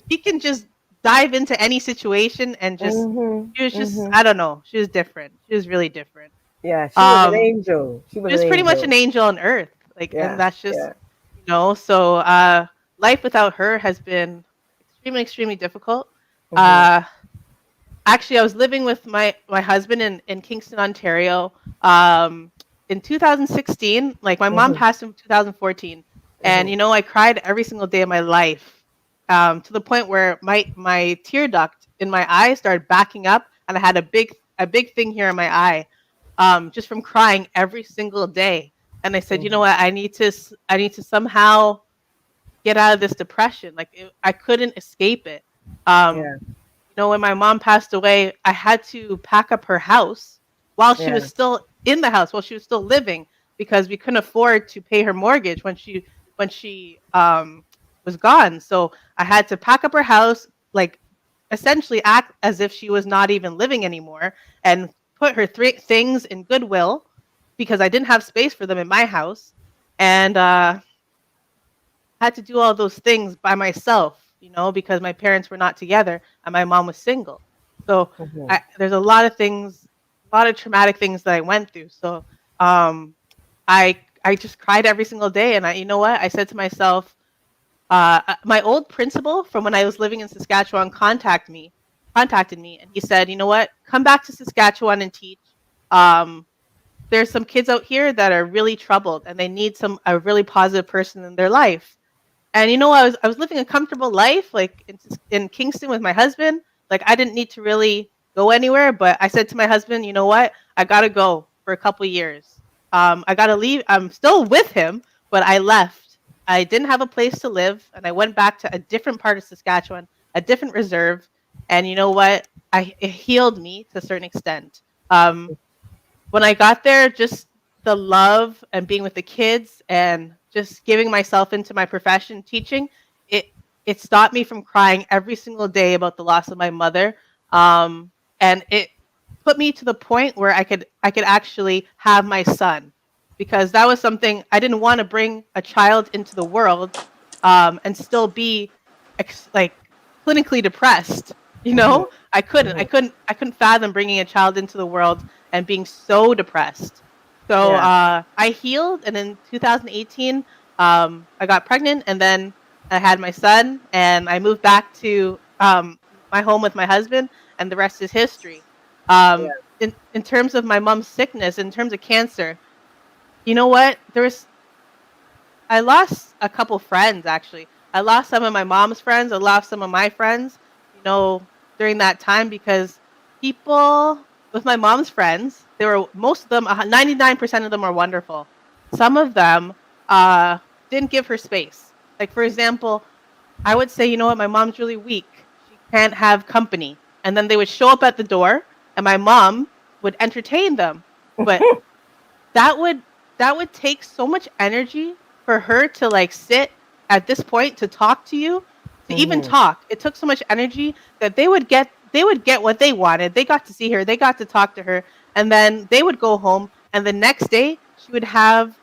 she can just dive into any situation and just mhm, she was just mhm. I don't know. She was different. She was really different. Yeah, she was an Um angel. She was she an was pretty much angel. an angel on earth. Like and Yeah, that's just yeah. so life without her has been extremely extremely difficult. Mhm, Uh Actually, I was living with my husband in Kingston, Ontario, um, in 2016. Like my mom mhm, passed in 2014, and mhm, I cried every single day of my life, to the point where my tear duct in my eye started backing up, and I had a big thing here in my eye, just from crying every single day. And I said, you know mhm. what, I need to somehow get out of this depression. Like I couldn't escape it. Um, Yeah, when my mom passed away, I had to pack up her house while she was yeah. still in the house, while she was still living, because we couldn't afford to pay her mortgage when she was gone. So I had to pack up her house, like essentially act as if she was not even living anymore, and put her three things in Goodwill because I didn't have space for them in my house, and had to do all those things by myself, because my parents were not together and my mom was single. So Mhm, there's a lot of things, a lot of traumatic things that I went through. So um, I just cried every single day, and you know what? I said to myself, my old principal from when I was living in Saskatchewan contacted me, and he said, you know what? Come back to Saskatchewan and teach. Um, there's some kids out here that are really troubled, and they need a really positive person in their life. And I was living a comfortable life, like in Kingston with my husband. Like I didn't need to really go anywhere, but I said to my husband, you know what? I gotta go for a couple years. I gotta leave. I'm still with him, but I left. I didn't have a place to live, and I went back to a different part of Saskatchewan, a different reserve. And you know what? It healed me to a certain extent. Um, when I got there, just the love and being with the kids and just giving myself into my profession, teaching, it it stopped me from crying every single day about the loss of my mother. Um, and it put me to the point where I could actually have my son, because that was something I didn't want to bring a child into the world, and still be like clinically depressed. You Mhm. know, I couldn't, I Mhm. couldn't, I couldn't fathom bringing a child into the world and being so depressed. So Yeah. I healed, and in 2018, I got pregnant, and then I had my son, and I moved back to my home with my husband, and the rest is history. Yeah. In terms of my mom's sickness, in terms of cancer, you know what? I lost a couple friends actually. I lost some of my mom's friends. I lost some of my friends, you know, during that time, because people with my mom's friends, they were most of them, 99% of them are wonderful. Some of them uh didn't give her space. Like for example, I would say, you know what, my mom's really weak. She can't have company. And then they would show up at the door and my mom would entertain them. But that would that would take so much energy for her to like sit at this point to talk to you, to even Mhm. talk. It took so much energy that they would get what they wanted. They got to see her, they got to talk to her, and then they would go home, and the next day she would have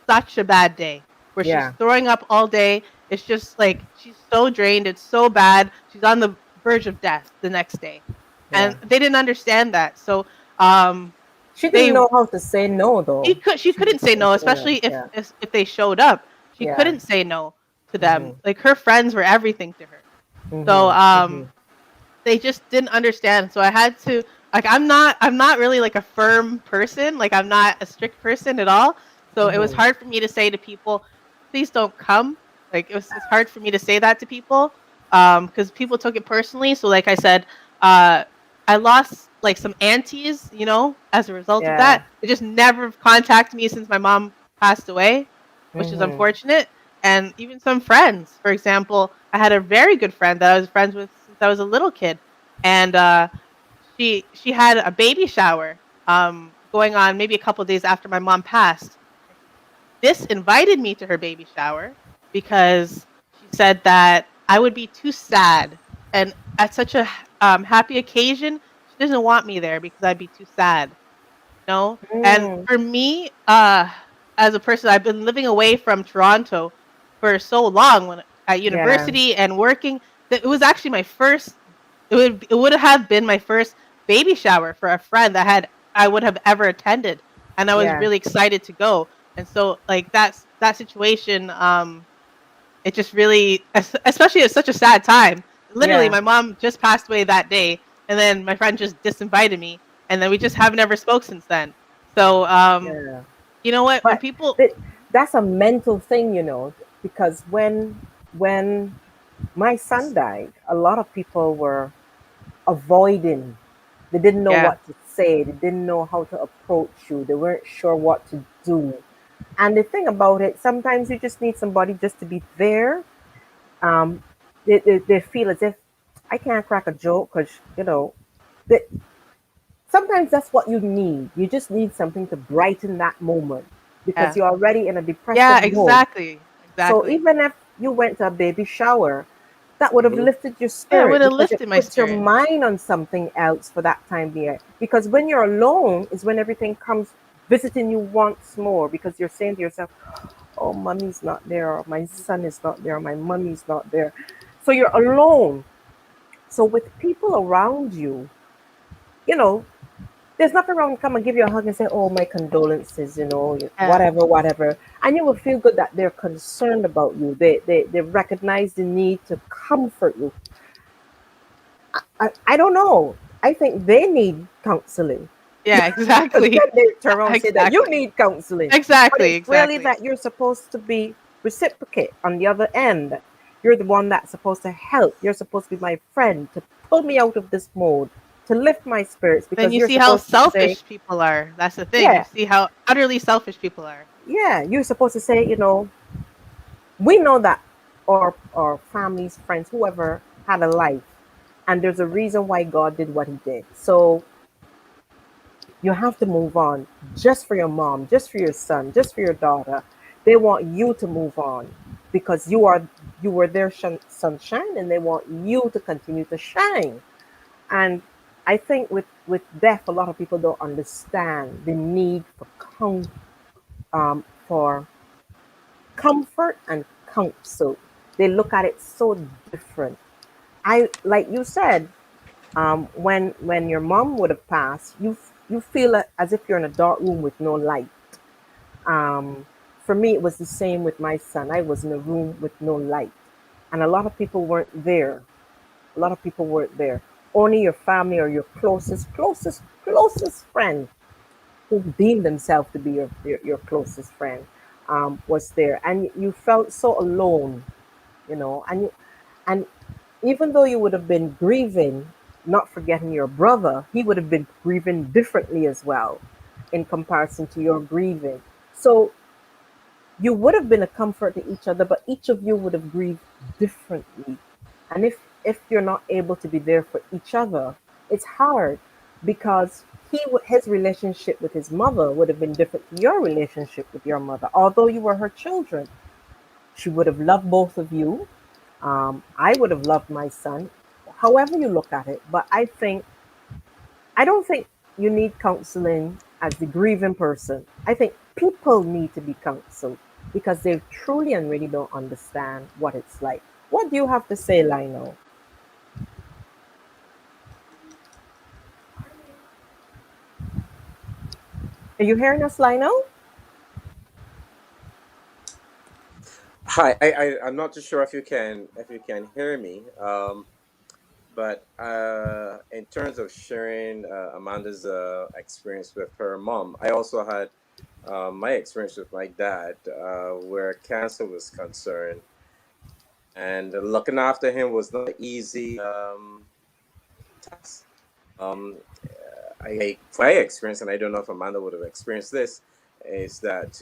such a bad day where she's Yeah. throwing up all day. It's just like she's so drained, it's so bad. She's on the verge of death the next day. Yeah. And they didn't understand that. So um She didn't they know how to say no, though. she She couldn't just say didn't no, say no. especially Yeah. if they showed up. She Yeah. couldn't say no to them. Mhm. Like her friends were everything to her. So Mhm. Mhm. they just didn't understand. So I had to, like, I'm not really like a firm person. Like I'm not a strict person at all. So it was Mhm. hard for me to say to people, please don't come. Like it's hard for me to say that to people, because people took it personally. So like I said, uh I lost like some aunties, you know, as a result of Yeah. that. They just never contacted me since my mom passed away, which is Mhm. unfortunate. And even some friends. For example, I had a very good friend that I was friends with since I was a little kid, and she had a baby shower going on maybe a couple days after my mom passed. And she disinvited me to her baby shower because she said that I would be too sad, and at such a happy occasion, she doesn't want me there because I'd be too sad. No. And Mm. for me, as a person, I've been living away from Toronto for so long when at Yeah. university and working, that it was actually my first, it would have been my first baby shower for a friend that had I would have ever attended. And I was Yeah. really excited to go. And so like that situation, it just really, especially at such a sad time. Literally, Yeah. my mom just passed away that day, and then my friend just disinvited me, and then we just have never spoke since then. So, Yeah. you know what? When But people, th- that's a mental thing, because when my son died, a lot of people were avoiding. They didn't know yeah, what to say. They didn't know how to approach you. They weren't sure what to do. And the thing about it, sometimes you just need somebody just to be there. Um, they feel as if I can't crack a joke because, they, sometimes that's what you need. You just need something to brighten that moment because yeah, you're already in a depressive yeah, mode. exactly, So exactly. even if you went to a baby shower, that would have Hmm. lifted your Yeah, it would spirit have because it lifted my puts your spirit. mind on something else for that time being. Because when you're alone is when everything comes visiting you once more because you're saying to yourself, oh, mommy's not there, or my son is not there, or my mommy's not there. So you're alone. So with people around you, you know, there's nothing wrong to come and give you a hug and say, oh, my condolences, Yeah, whatever, whatever. And you will feel good that they're concerned about you. They recognize the need to comfort you. I don't know. I think they need counseling. yeah, Because then exactly, they turn around and say that you exactly, need counseling. But exactly, it's really exactly. that you're supposed to be reciprocate on the other end. You're the one that's supposed to help. You're supposed to be my friend, to pull me out of this mode, to lift my spirits, Then because you you're see how supposed to say, selfish people are. That's the thing. You yeah, see how utterly selfish people are. yeah, you're supposed to say, we know that our families, friends, whoever had a life, and there's a reason why God did what he did. So You have to move on just for your mom, just for your son, just for your daughter. They want you to move on because you were their sunshine and they want you to continue to shine. And I think with death, a lot of people don't understand the need for for comfort and counsel. They look at it so different. I like you said, when your mom would have passed, you feel as if you're in a dark room with no light. For me, it was the same with my son. I was in a room with no light, and a lot of people weren't there. A lot of people weren't there. Only your family or your closest friend who deemed themselves to be your closest friend was there, and you felt so alone, you know. And even though you would have been grieving, not forgetting your brother, he would have been grieving differently as well, in comparison to your grieving. So you would have been a comfort to each other, but each of you would have grieved differently. And if you're not able to be there for each other, it's hard because his relationship with his mother would have been different to your relationship with your mother. Although you were her children, she would have loved both of you. I would have loved my son, however you look at it. But I don't think you need counseling as the grieving person. I think people need to be counseled because they truly and really don't understand what it's like. What do you have to say, Lionel? Are you hearing us, Lionel? Hi, I'm not too sure if you can hear me. But in terms of sharing Amanda's experience with her mom, I also had my experience with my dad, where cancer was concerned, and looking after him was not an easy task. Um, for my experience, and I don't know if Amanda would have experienced this, is that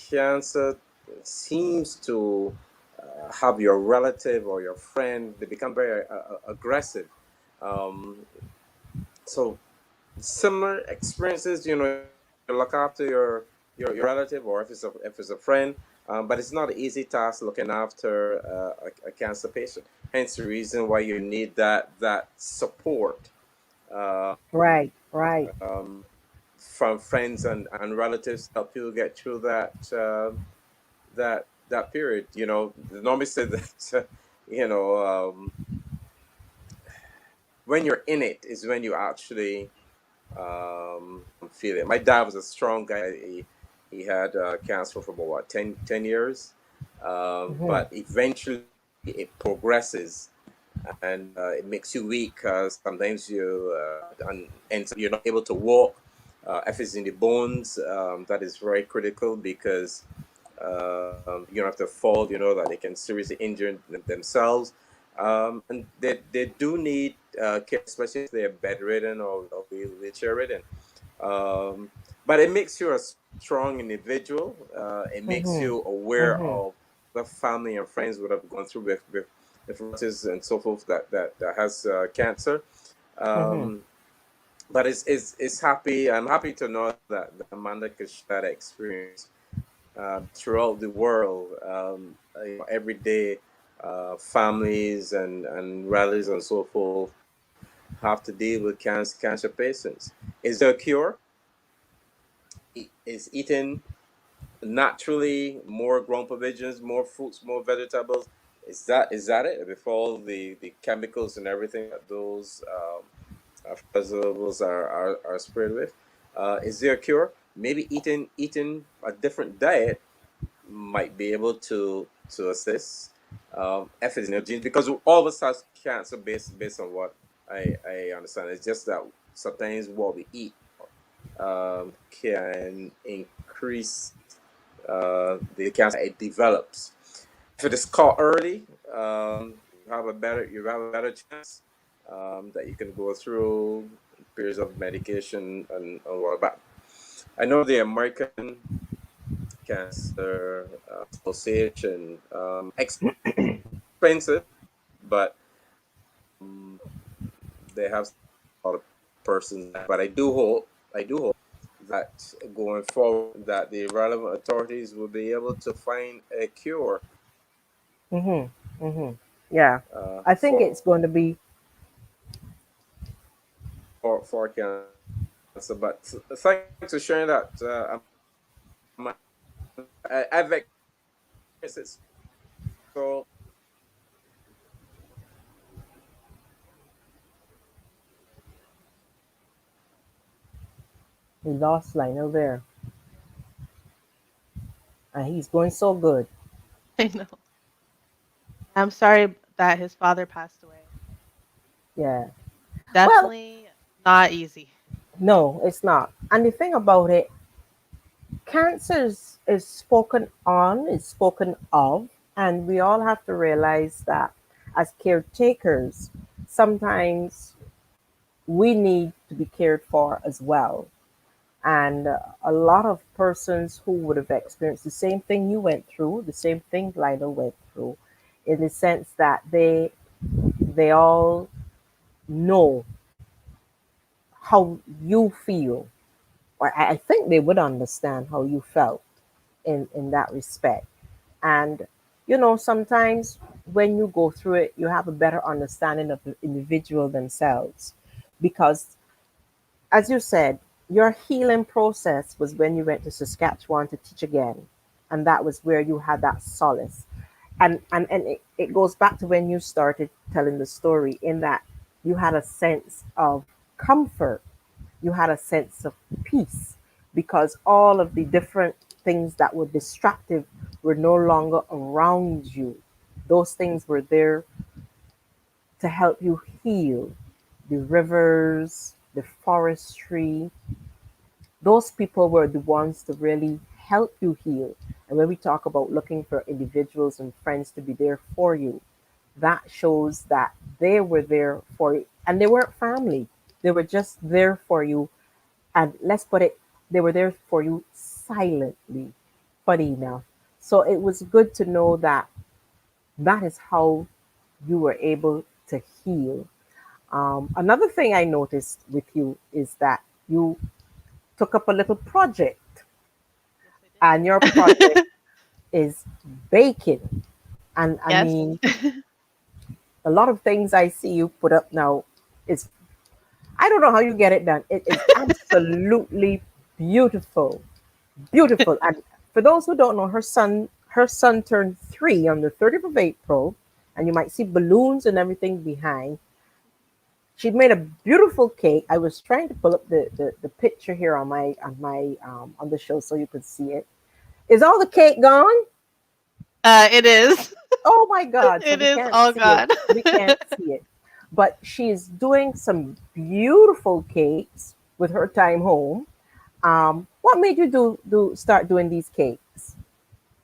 cancer seems to have your relative or your friend, they become very aggressive. Um, so similar experiences, you know, you look after your relative, or if it's a friend, but it's not an easy task looking after a cancer patient. Hence the reason why you need that support Right, right. from friends and relatives to help you get through that period. You know, they normally say that you know, when you're in it is when you actually feel it. My dad was a strong guy. He had cancer for about what, 10 years, Hmm. but eventually it progresses and it makes you weak. Sometimes and so you're not able to walk. If it's in the bones, that is very critical because you don't have to fall. You know that they can seriously injure themselves, and they do need care, especially if they're bedridden or wheelchair ridden. Um, but it makes you a strong individual. It makes Hmm. you aware Hmm. of the family and friends would have gone through with relatives and so forth that has cancer. Hmm. Um, but it's happy. I'm happy to know that Amanda could share that experience throughout the world. You know, every day, families and relatives and so forth have to deal with cancer patients. Is there a cure? Is eating naturally more grown provisions, more fruits, more vegetables? Is that it? Before all the chemicals and everything that those preservables are sprayed with, is there a cure? Maybe eating a different diet might be able to assist if it's in your genes, because all of us has cancer based on what I understand. It's just that sometimes what we eat can increase the cancer it develops. If it is caught early, you have a better chance that you can go through periods of medication and what. But I know the American Cancer Association, expensive, but um, they have a lot of persons. But I do hope I do hope that going forward, that the relevant authorities will be able to find a cure Mhm. Mhm. Yeah. I think for it's going to be. cancer. But thanks for sharing that, I've experienced it. So We lost Lionel there, and he's going so good. I know. I'm sorry that his father passed away. Yeah. Well, Definitely not easy. no, it's not. And the thing about it, cancer is spoken on, is spoken of, and we all have to realize that as caretakers, sometimes we need to be cared for as well. And a lot of persons who would have experienced the same thing you went through, the same thing Lionel went through, in the sense that they all know how you feel, or I think they would understand how you felt in that respect. And sometimes when you go through it, you have a better understanding of the individual themselves, because as you said, your healing process was when you went to Saskatchewan to teach again. And that was where you had that solace. And it goes back to when you started telling the story, in that you had a sense of comfort, you had a sense of peace, because all of the different things that were destructive were no longer around you. Those things were there to help you heal. The rivers, the forestry, those people were the ones to really help you heal. And when we talk about looking for individuals and friends to be there for you, that shows that they were there for you. And they weren't family, they were just there for you. And let's put it, they were there for you silently, funny enough. So it was good to know that that is how you were able to heal. Another thing I noticed with you is that you took up a little project, Yes, and your I project did. is baking. And I Yes. mean, a lot of things I see you put up now is, I don't know how you get it done. It is absolutely beautiful, beautiful. And for those who don't know, her son turned 3 on the 30th of April, and you might see balloons and everything behind. She made a beautiful cake. I was trying to pull up the picture here on the show so you could see it. Is all the cake gone? It is. Oh my God. So It we is can't all see it. gone. We can't see it. But she's doing some beautiful cakes with her time home. What made you start doing these cakes?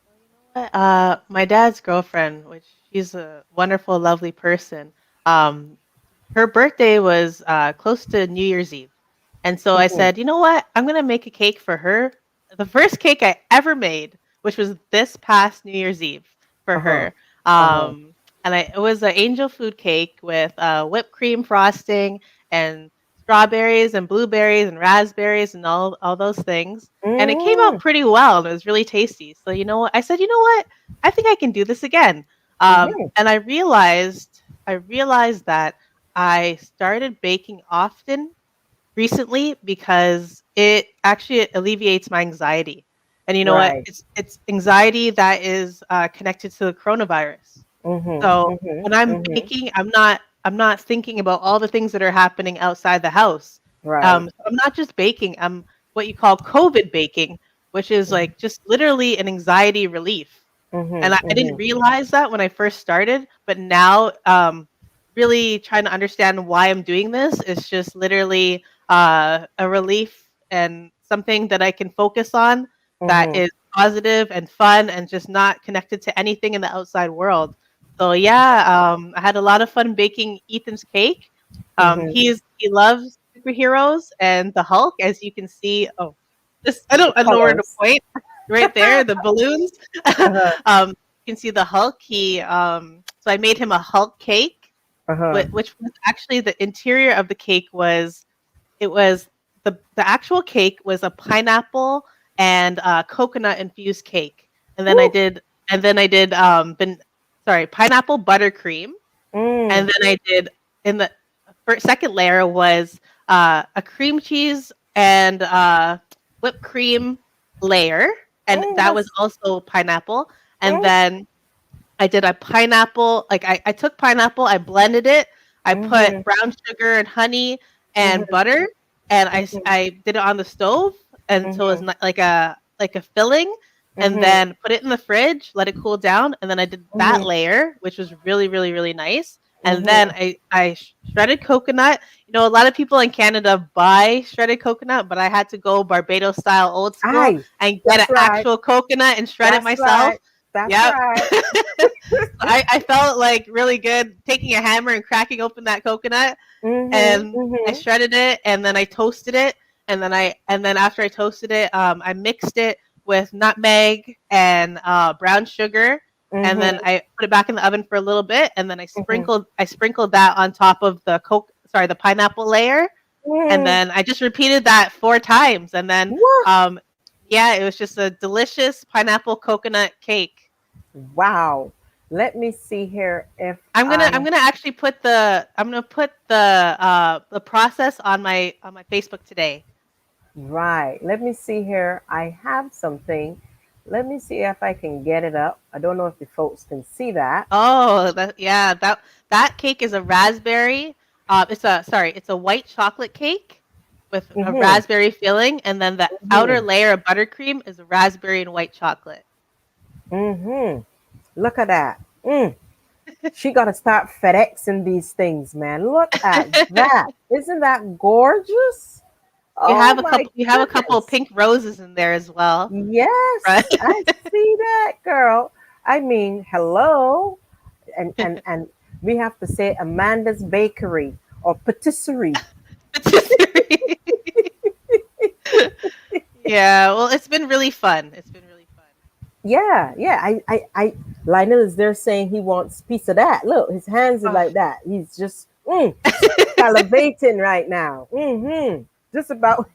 Well, you know what? My dad's girlfriend, which she's a wonderful, lovely person. Um, her birthday was close to New Year's Eve, and so I Hmm. said, you know what? I'm gonna make a cake for her. The first cake I ever made, which was this past New Year's Eve for Uh-huh. her. Uh-huh. And it was an angel food cake with whipped cream frosting and strawberries and blueberries and raspberries and all those things. And it came out Mm-hmm. pretty well, and it was really tasty. So you know what? I said, you know what? I think I can do this again. Mm-hmm. And I realized that I started baking often recently because it actually alleviates my anxiety. And you know what? Right. It's anxiety that is connected to the coronavirus. Mm-hmm. So Mm-hmm. when I'm Mm-hmm. baking, I'm not thinking about all the things that are happening outside the house. Right. So I'm not just baking. I'm what you call COVID baking, which is like just literally an anxiety relief. And Mm-hmm. I didn't Mm-hmm. realize that when I first started, but now, really trying to understand why I'm doing this is just literally a relief and something that I can focus on that Mm-hmm. is positive and fun and just not connected to anything in the outside world. So yeah, I had a lot of fun baking Ethan's cake. Mm-hmm. He loves superheroes and the Hulk, as you can see. Oh, this The I don't know where to colors. point. Right there, the balloons. Uh-huh. You can see the Hulk. So I made him a Hulk cake, Uh-huh. which was actually the interior of the cake was it was the actual cake was a pineapple and coconut infused cake, and then I Woo. did pineapple buttercream, and Mm. then I did in the second layer was a cream cheese and whipped cream layer, and Mm. that was That's. also pineapple, and Mm. then I did a pineapple, like I took pineapple, I blended it, I put Mhm. brown sugar and honey and Mhm. butter, and Mhm. I did it on the stove, and so it was Mhm. not like a filling, and Mhm. then put it in the fridge, let it cool down, and then I did that Mhm. layer, which was really, really, really nice. And then Mhm. I shredded coconut. You know, a lot of people in Canada buy shredded coconut, but I had to go Barbados style old school Aye. and get an That's right. actual coconut and shred it That's myself. right. That's Yep. right. I felt like really good taking a hammer and cracking open that coconut, Mhm. and I Mhm. shredded it, and then I toasted it, and then after I toasted it, I mixed it with nutmeg and brown sugar, and then Mhm. I put it back in the oven for a little bit, and then Mhm. I sprinkled that on top of the pineapple layer, and Mm. then I just repeated that 4 times, and then What? um yeah, it was just a delicious pineapple coconut cake. Wow. Let me see here if I'm I. gonna actually put the process on my Facebook today. Right. Let me see here. I have something. Let me see if I can get it up. I don't know if the folks can see that. Oh, that cake is a raspberry. It's a white chocolate cake with a Mhm. raspberry filling, and then the outer Mhm. layer of buttercream is a raspberry and white chocolate. Mhm. Look at that. Mm. She got to start FedExing these things, man. Look at that. Isn't that gorgeous? Oh my You have a couple of goodness. pink roses in there as well, right? Yes, I see that, girl. I mean, hello. And we have to say Amanda's Bakery or Patisserie. Yeah, well, it's been really fun. It's been really fun. Yeah, yeah. Lionel is there saying he wants a piece of that. Look, his hands are Oh. like that. He's just salivating right now. Just about.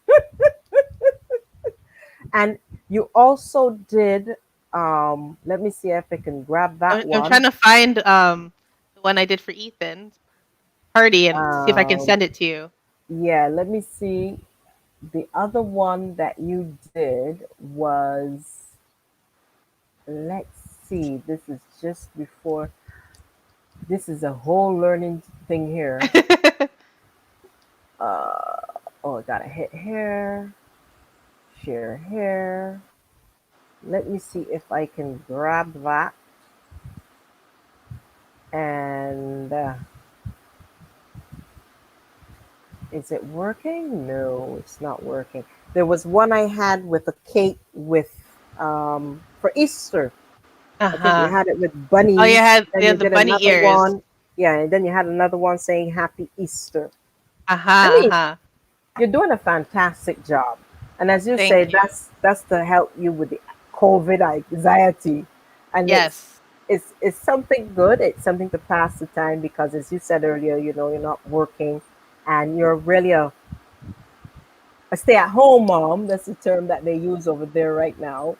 And you also did. Let me see if I can grab that I'm trying one. to find the one I did for Ethan's party and see if I can Um, send it to you. yeah, let me see. The other one that you did was. Let's see. This is just before. This is a whole learning thing here. Uh, oh, I gotta hit here, share here. Let me see if I can grab that. And is it working? No, it's not working. There was one I had with a cake with for Easter. I think you Uh-huh. had it with Oh, bunnies. Then you you had the did bunny another ears. one. Yeah, and then you had another one saying Happy Easter. I Uh-huh, mean, uh-huh. you're doing a fantastic job. And as you say, Thank you. that's to help you with the COVID anxiety. And Yes. it's something good. It's something to pass the time because as you said earlier, you're not working and you're really a stay-at-home mom. That's the term that they use over there right now.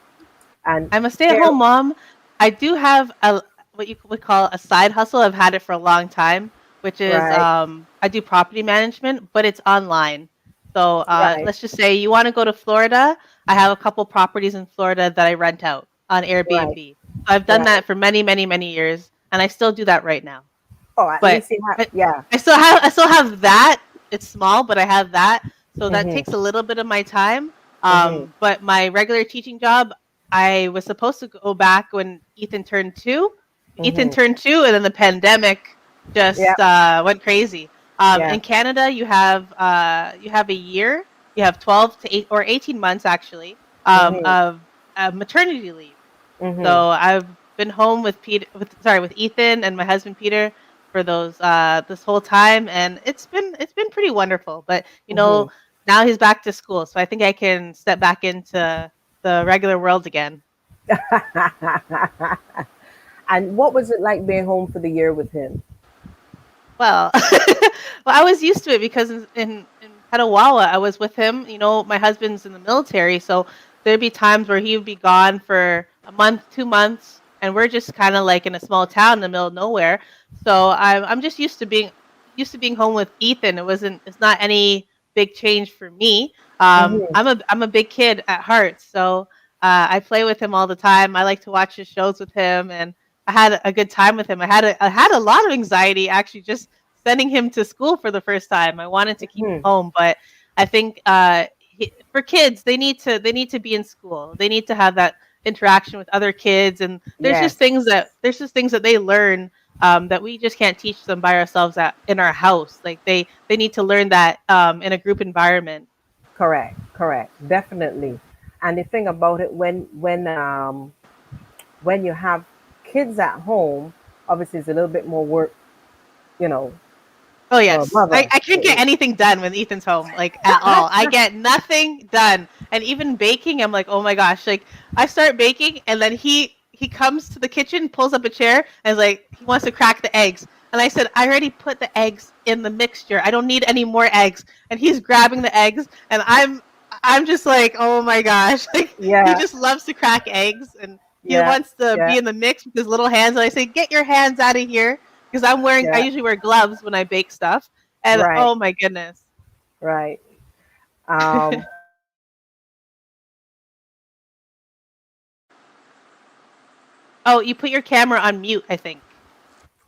And I'm a here, stay-at-home mom. I do have a what you would call a side hustle. I've had it for a long time, which is right, I do property management, but it's online. So right, let's just say you want to go to Florida. I have a couple properties in Florida that I rent out on right, Airbnb. So I've done right. that for many, many, many years, and I still do that right now. Oh, at But least you have, I, yeah. I still have that. It's small, but I have that. So that Mm-hmm, takes a little bit of my time. mm-hmm, But my regular teaching job, I was supposed to go back when Ethan turned 2. Ethan mm-hmm. turned 2, and then the pandemic Yeah, just went crazy. yeah. In Canada, you have a year. You have 18 months actually Mm-hmm, of maternity leave. mm-hmm. So I've been home with with Ethan and my husband Peter for those this whole time, and it's been pretty wonderful. But Mm-hmm. now he's back to school, so I think I can step back into the regular world again. And what was it like being home for the year with him? Well, well, I was used to it because in had a Wawa. I was with him. You know, my husband's in the military, so there'd be times where he would be gone for a month, 2 months, and we're just kind of like in a small town in the middle of nowhere. So I'm just used to being home with Ethan. It's not any big change for me. Hmm. I'm a big kid at heart, so I play with him all the time. I like to watch his shows with him, and I had a good time with him. I had a lot of anxiety actually just sending him to school for the first time. I wanted to keep him Hmm. home, but I think for kids they need to be in school. They need to have that interaction with other kids, and Yes, there's just things that they learn that we just can't teach them by ourselves in our house. Like they need to learn that in a group environment. correct, correct, definitely. And the thing about it, when you have kids at home, obviously it's a little bit more work, you know, Oh for a yes, I, mother. I can't get anything done when Ethan's home, like at all. I get nothing done, and even baking, I'm like, oh my gosh! Like I start baking, and then he comes to the kitchen, pulls up a chair, and is like, he wants to crack the eggs. And I said, I already put the eggs in the mixture. I don't need any more eggs. And he's grabbing the eggs, and I'm just like, oh my gosh! Like he Yeah, just loves to crack eggs, and he yeah, wants to yeah, be in the mix with his little hands. And I say, get your hands out of here because I yeah. usually wear gloves when I bake stuff. And Right, oh my goodness. right. Um, Oh, you put your camera on mute, I think.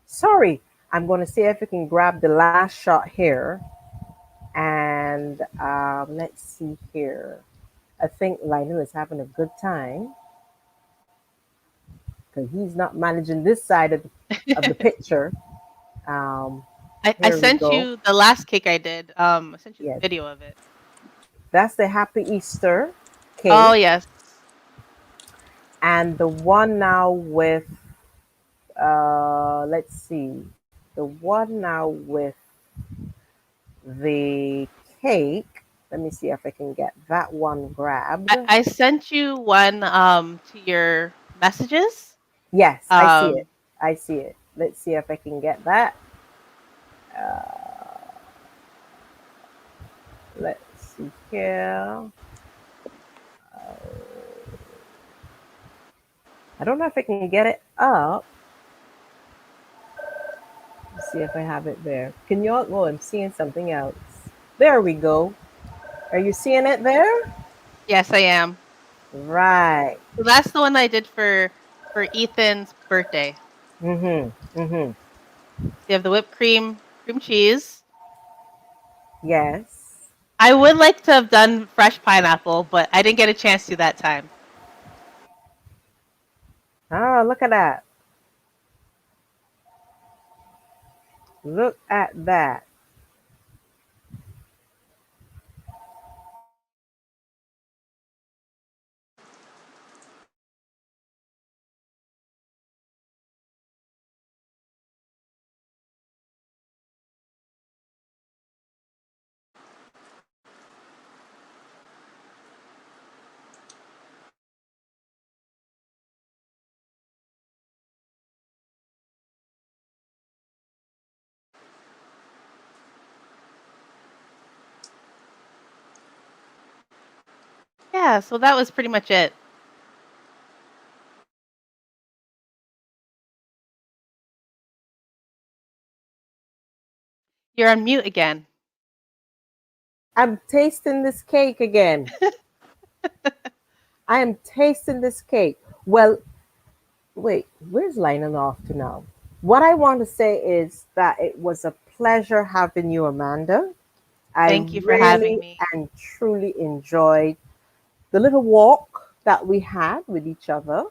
Sorry, I'm going to see if we can grab the last shot here. And let's see here. I think Lionel is having a good time because he's not managing this side of the picture. Um, I Here we sent go. you the last cake I did. I sent you the Yes, video of it. that's the Happy Easter Oh cake. yes. And the one now with, let's see, the one now with the cake. Let me see if I can get that one grabbed. I sent you one to your messages. Yes, I see it. Um I see it. Let's see if I can get that. Let's see here. I don't know if I can get it up. Let's see if I have it there. Can you all? Oh, I'm seeing something else. There we go. Are you seeing it there? yes, I am. Right. So that's the one I did for Ethan's birthday. Mm-hmm. Mm-hmm. You have the whipped cream cheese. Yes. I would like to have done fresh pineapple, but I didn't get a chance to that time. Oh, look at that. Look at that. Yeah, so that was pretty much it. You're on mute again. I'm tasting this cake again. I am tasting this cake. Well, wait, where's Lionel off to now? What I want to say is that it was a pleasure having you, Amanda. I Thank you for having really me. and truly enjoyed the little walk that we had with each other.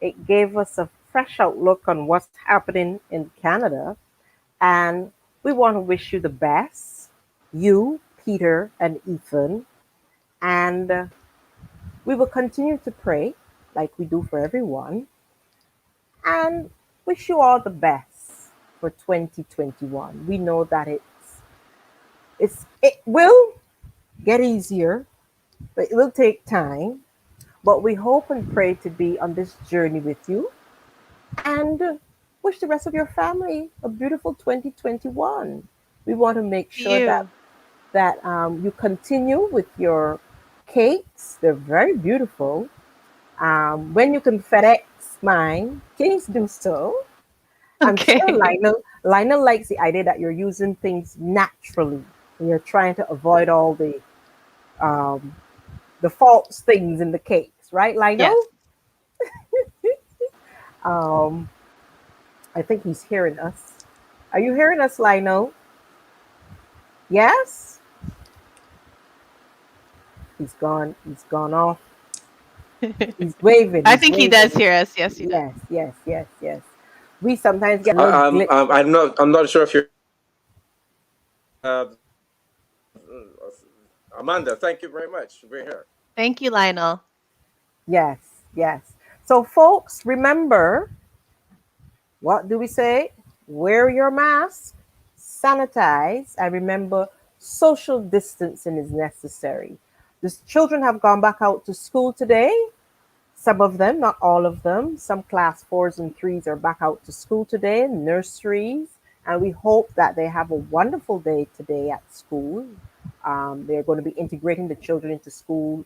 It gave us a fresh outlook on what's happening in Canada. And we want to wish you the best, you, Peter, and Ethan. And we will continue to pray like we do for everyone and wish you all the best for 2021. We know that it will get easier, but it will take time. But we hope and pray to be on this journey with you and wish the rest of your family a beautiful 2021. We want to make sure that You. that you continue with your cakes. They're very beautiful. When you can FedEx mine, please do so. I'm sure Okay. Lionel likes the idea that you're using things naturally. And you're trying to avoid all um, the false things in the cakes, right, Yes. Lionel? Um, I think he's hearing us. Are you hearing us, Lionel? Yes? He's gone. He's gone off. He's waving. I He's think he does waving. hear us. Yes, he does. Yes, yes, yes, yes. We sometimes get a little glitch. I'm not sure if you're uh, Amanda. Thank you very much for being here. Thank you, Lionel. Yes, yes. So, folks, remember, what do we say? Wear your mask, sanitize, and remember, social distancing is necessary. The children have gone back out to school today. Some of them, not all of them, some class fours and threes are back out to school today, nurseries, and we hope that they have a wonderful day today at school. They're going to be integrating the children into school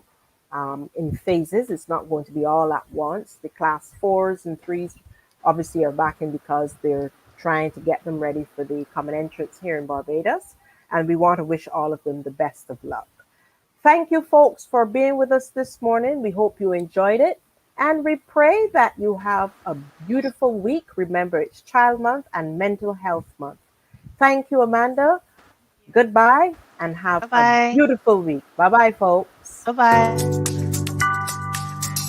in phases. It's not going to be all at once. The class fours and threes obviously are back in because they're trying to get them ready for the common entrance here in Barbados, and we want to wish all of them the best of luck. Thank you, folks, for being with us this morning. We hope you enjoyed it. And we pray that you have a beautiful week. Remember, it's Child Month and Mental Health Month. Thank you, Amanda. Goodbye and have Bye a bye. beautiful week. Bye bye, folks. Bye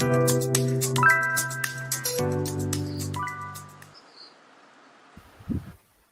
bye.